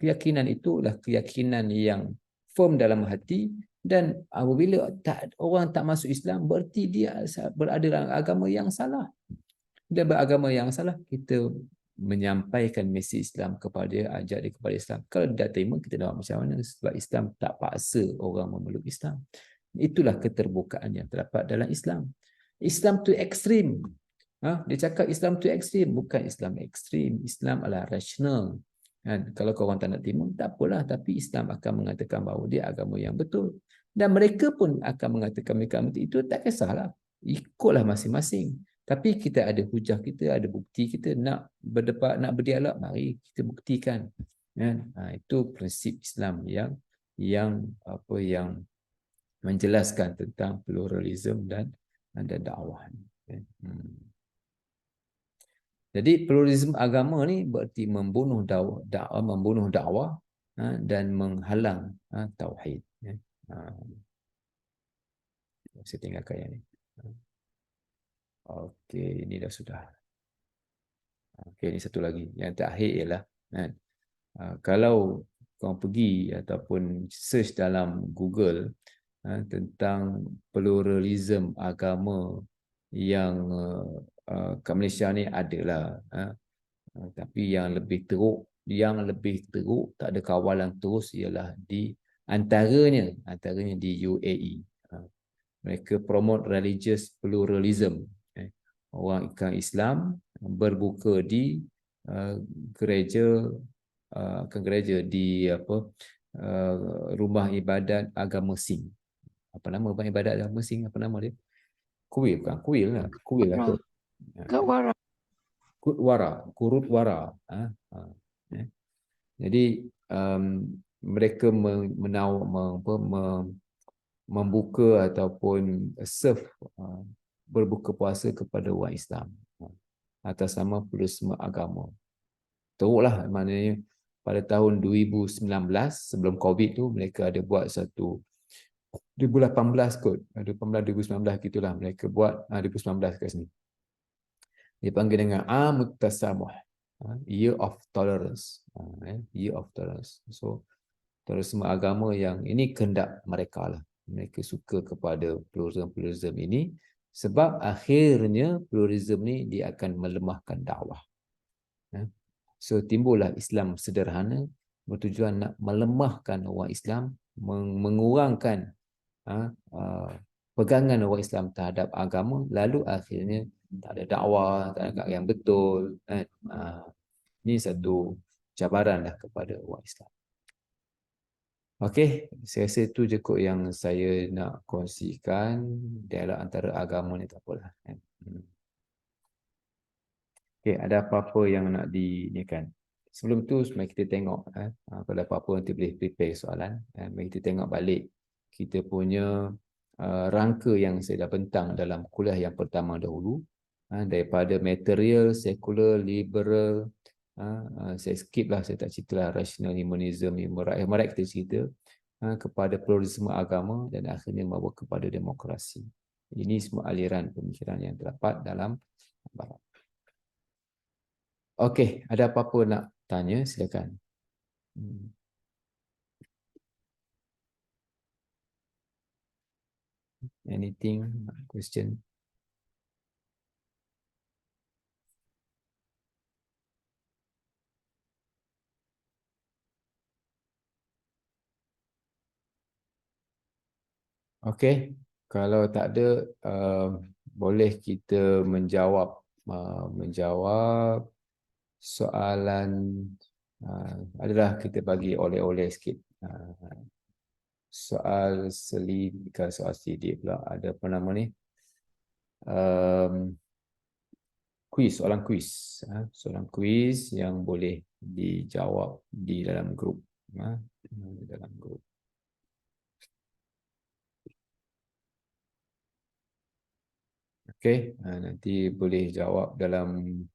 keyakinan itulah keyakinan yang firm dalam hati, dan apabila orang tak masuk Islam, berarti dia berada dalam agama yang salah. Dia beragama yang salah, kita menyampaikan mesej Islam kepada dia, ajak dia kepada Islam. Kalau dia tak terima, kita nak macam mana? Sebab Islam tak paksa orang memeluk Islam. Itulah keterbukaan yang terdapat dalam Islam. Islam tu ekstrim. Dia cakap Islam tu ekstrim. Bukan Islam ekstrim. Islam adalah rasional. Kalau korang tak nak terima, tak apalah. Tapi Islam akan mengatakan bahawa dia agama yang betul. Dan mereka pun akan mengatakan mereka itu tak kisahlah. Ikutlah masing-masing. Tapi kita ada hujah kita, ada bukti kita, nak berdebat, nak berdialog, mari kita buktikan. Itu prinsip Islam yang menjelaskan tentang pluralism dan dakwah. Jadi pluralism agama ni berarti membunuh dakwah dan menghalang tauhid. Saya tinggalkan yang ni. Okey, ini dah sudah. Okey, ini satu lagi. Yang terakhir ialah kalau kau pergi ataupun search dalam Google tentang pluralism agama yang kat Malaysia ni adalah, tapi yang lebih teruk tak ada kawalan terus ialah di antaranya di UAE. Mereka promote religious pluralism. Orang Islam berbuka di gereja di rumah ibadat agama Sing. Apa nama rumah ibadat agama Sing? Apa nama dia? Kuil bukan? Kuil lah. Kuil lah tu. Gurudwara. Jadi mereka membuka ataupun serve berbuka puasa kepada orang Islam atas nama pluralisme agama. Teruklah, maknanya pada tahun 2019 sebelum COVID tu mereka ada buat satu 2018 kot, 2019 gitulah mereka buat 2019 kat sini. Dia panggil dengan Amut Tasamuh, Year of Tolerance. Year of Tolerance. So pluralisme agama yang ini kehendak mereka lah. Mereka suka kepada pluralism ini sebab akhirnya pluralism ni dia akan melemahkan dakwah. So timbullah Islam sederhana bertujuan nak melemahkan orang Islam, mengurangkan pegangan orang Islam terhadap agama, lalu akhirnya tak ada dakwah, tak ada agama yang betul, kan? Ini satu cabaran lah kepada orang Islam. Okey, saya rasa itu je kot yang saya nak kongsikan. Dialog antara agama ni tak apalah, kan? Okey, ada apa-apa yang nak dinikan? Sebelum tu, mari kita tengok. Kalau ada apa-apa nanti boleh prepare soalan. Mari kita tengok balik kita punya rangka yang saya dah bentang dalam kuliah yang pertama dahulu. Daripada material, sekular, liberal. Saya skip lah, saya tak cerita lah rational humanism, human right kita cerita. Kepada pluralisme agama dan akhirnya membawa kepada demokrasi. Ini semua aliran pemikiran yang terdapat dalam barat. Okey, ada apa-apa nak tanya, silakan. Anything, question? Okey, kalau tak ada, boleh kita menjawab soalan. Adalah kita bagi oleh-oleh sikit. Soal selidik pula. Ada apa nama ni? Soalan kuis. Soalan kuis yang boleh dijawab di dalam grup. Dalam grup. Okey, nanti boleh jawab dalam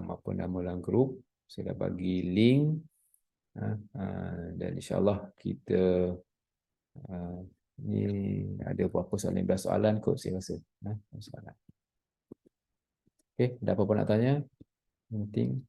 apa nama dalam grup. Saya dah bagi link. Dan insyaAllah kita ni ada berapa soalan, 15 soalan kot saya rasa. Soalan. Okey, ada apa-apa nak tanya? Penting.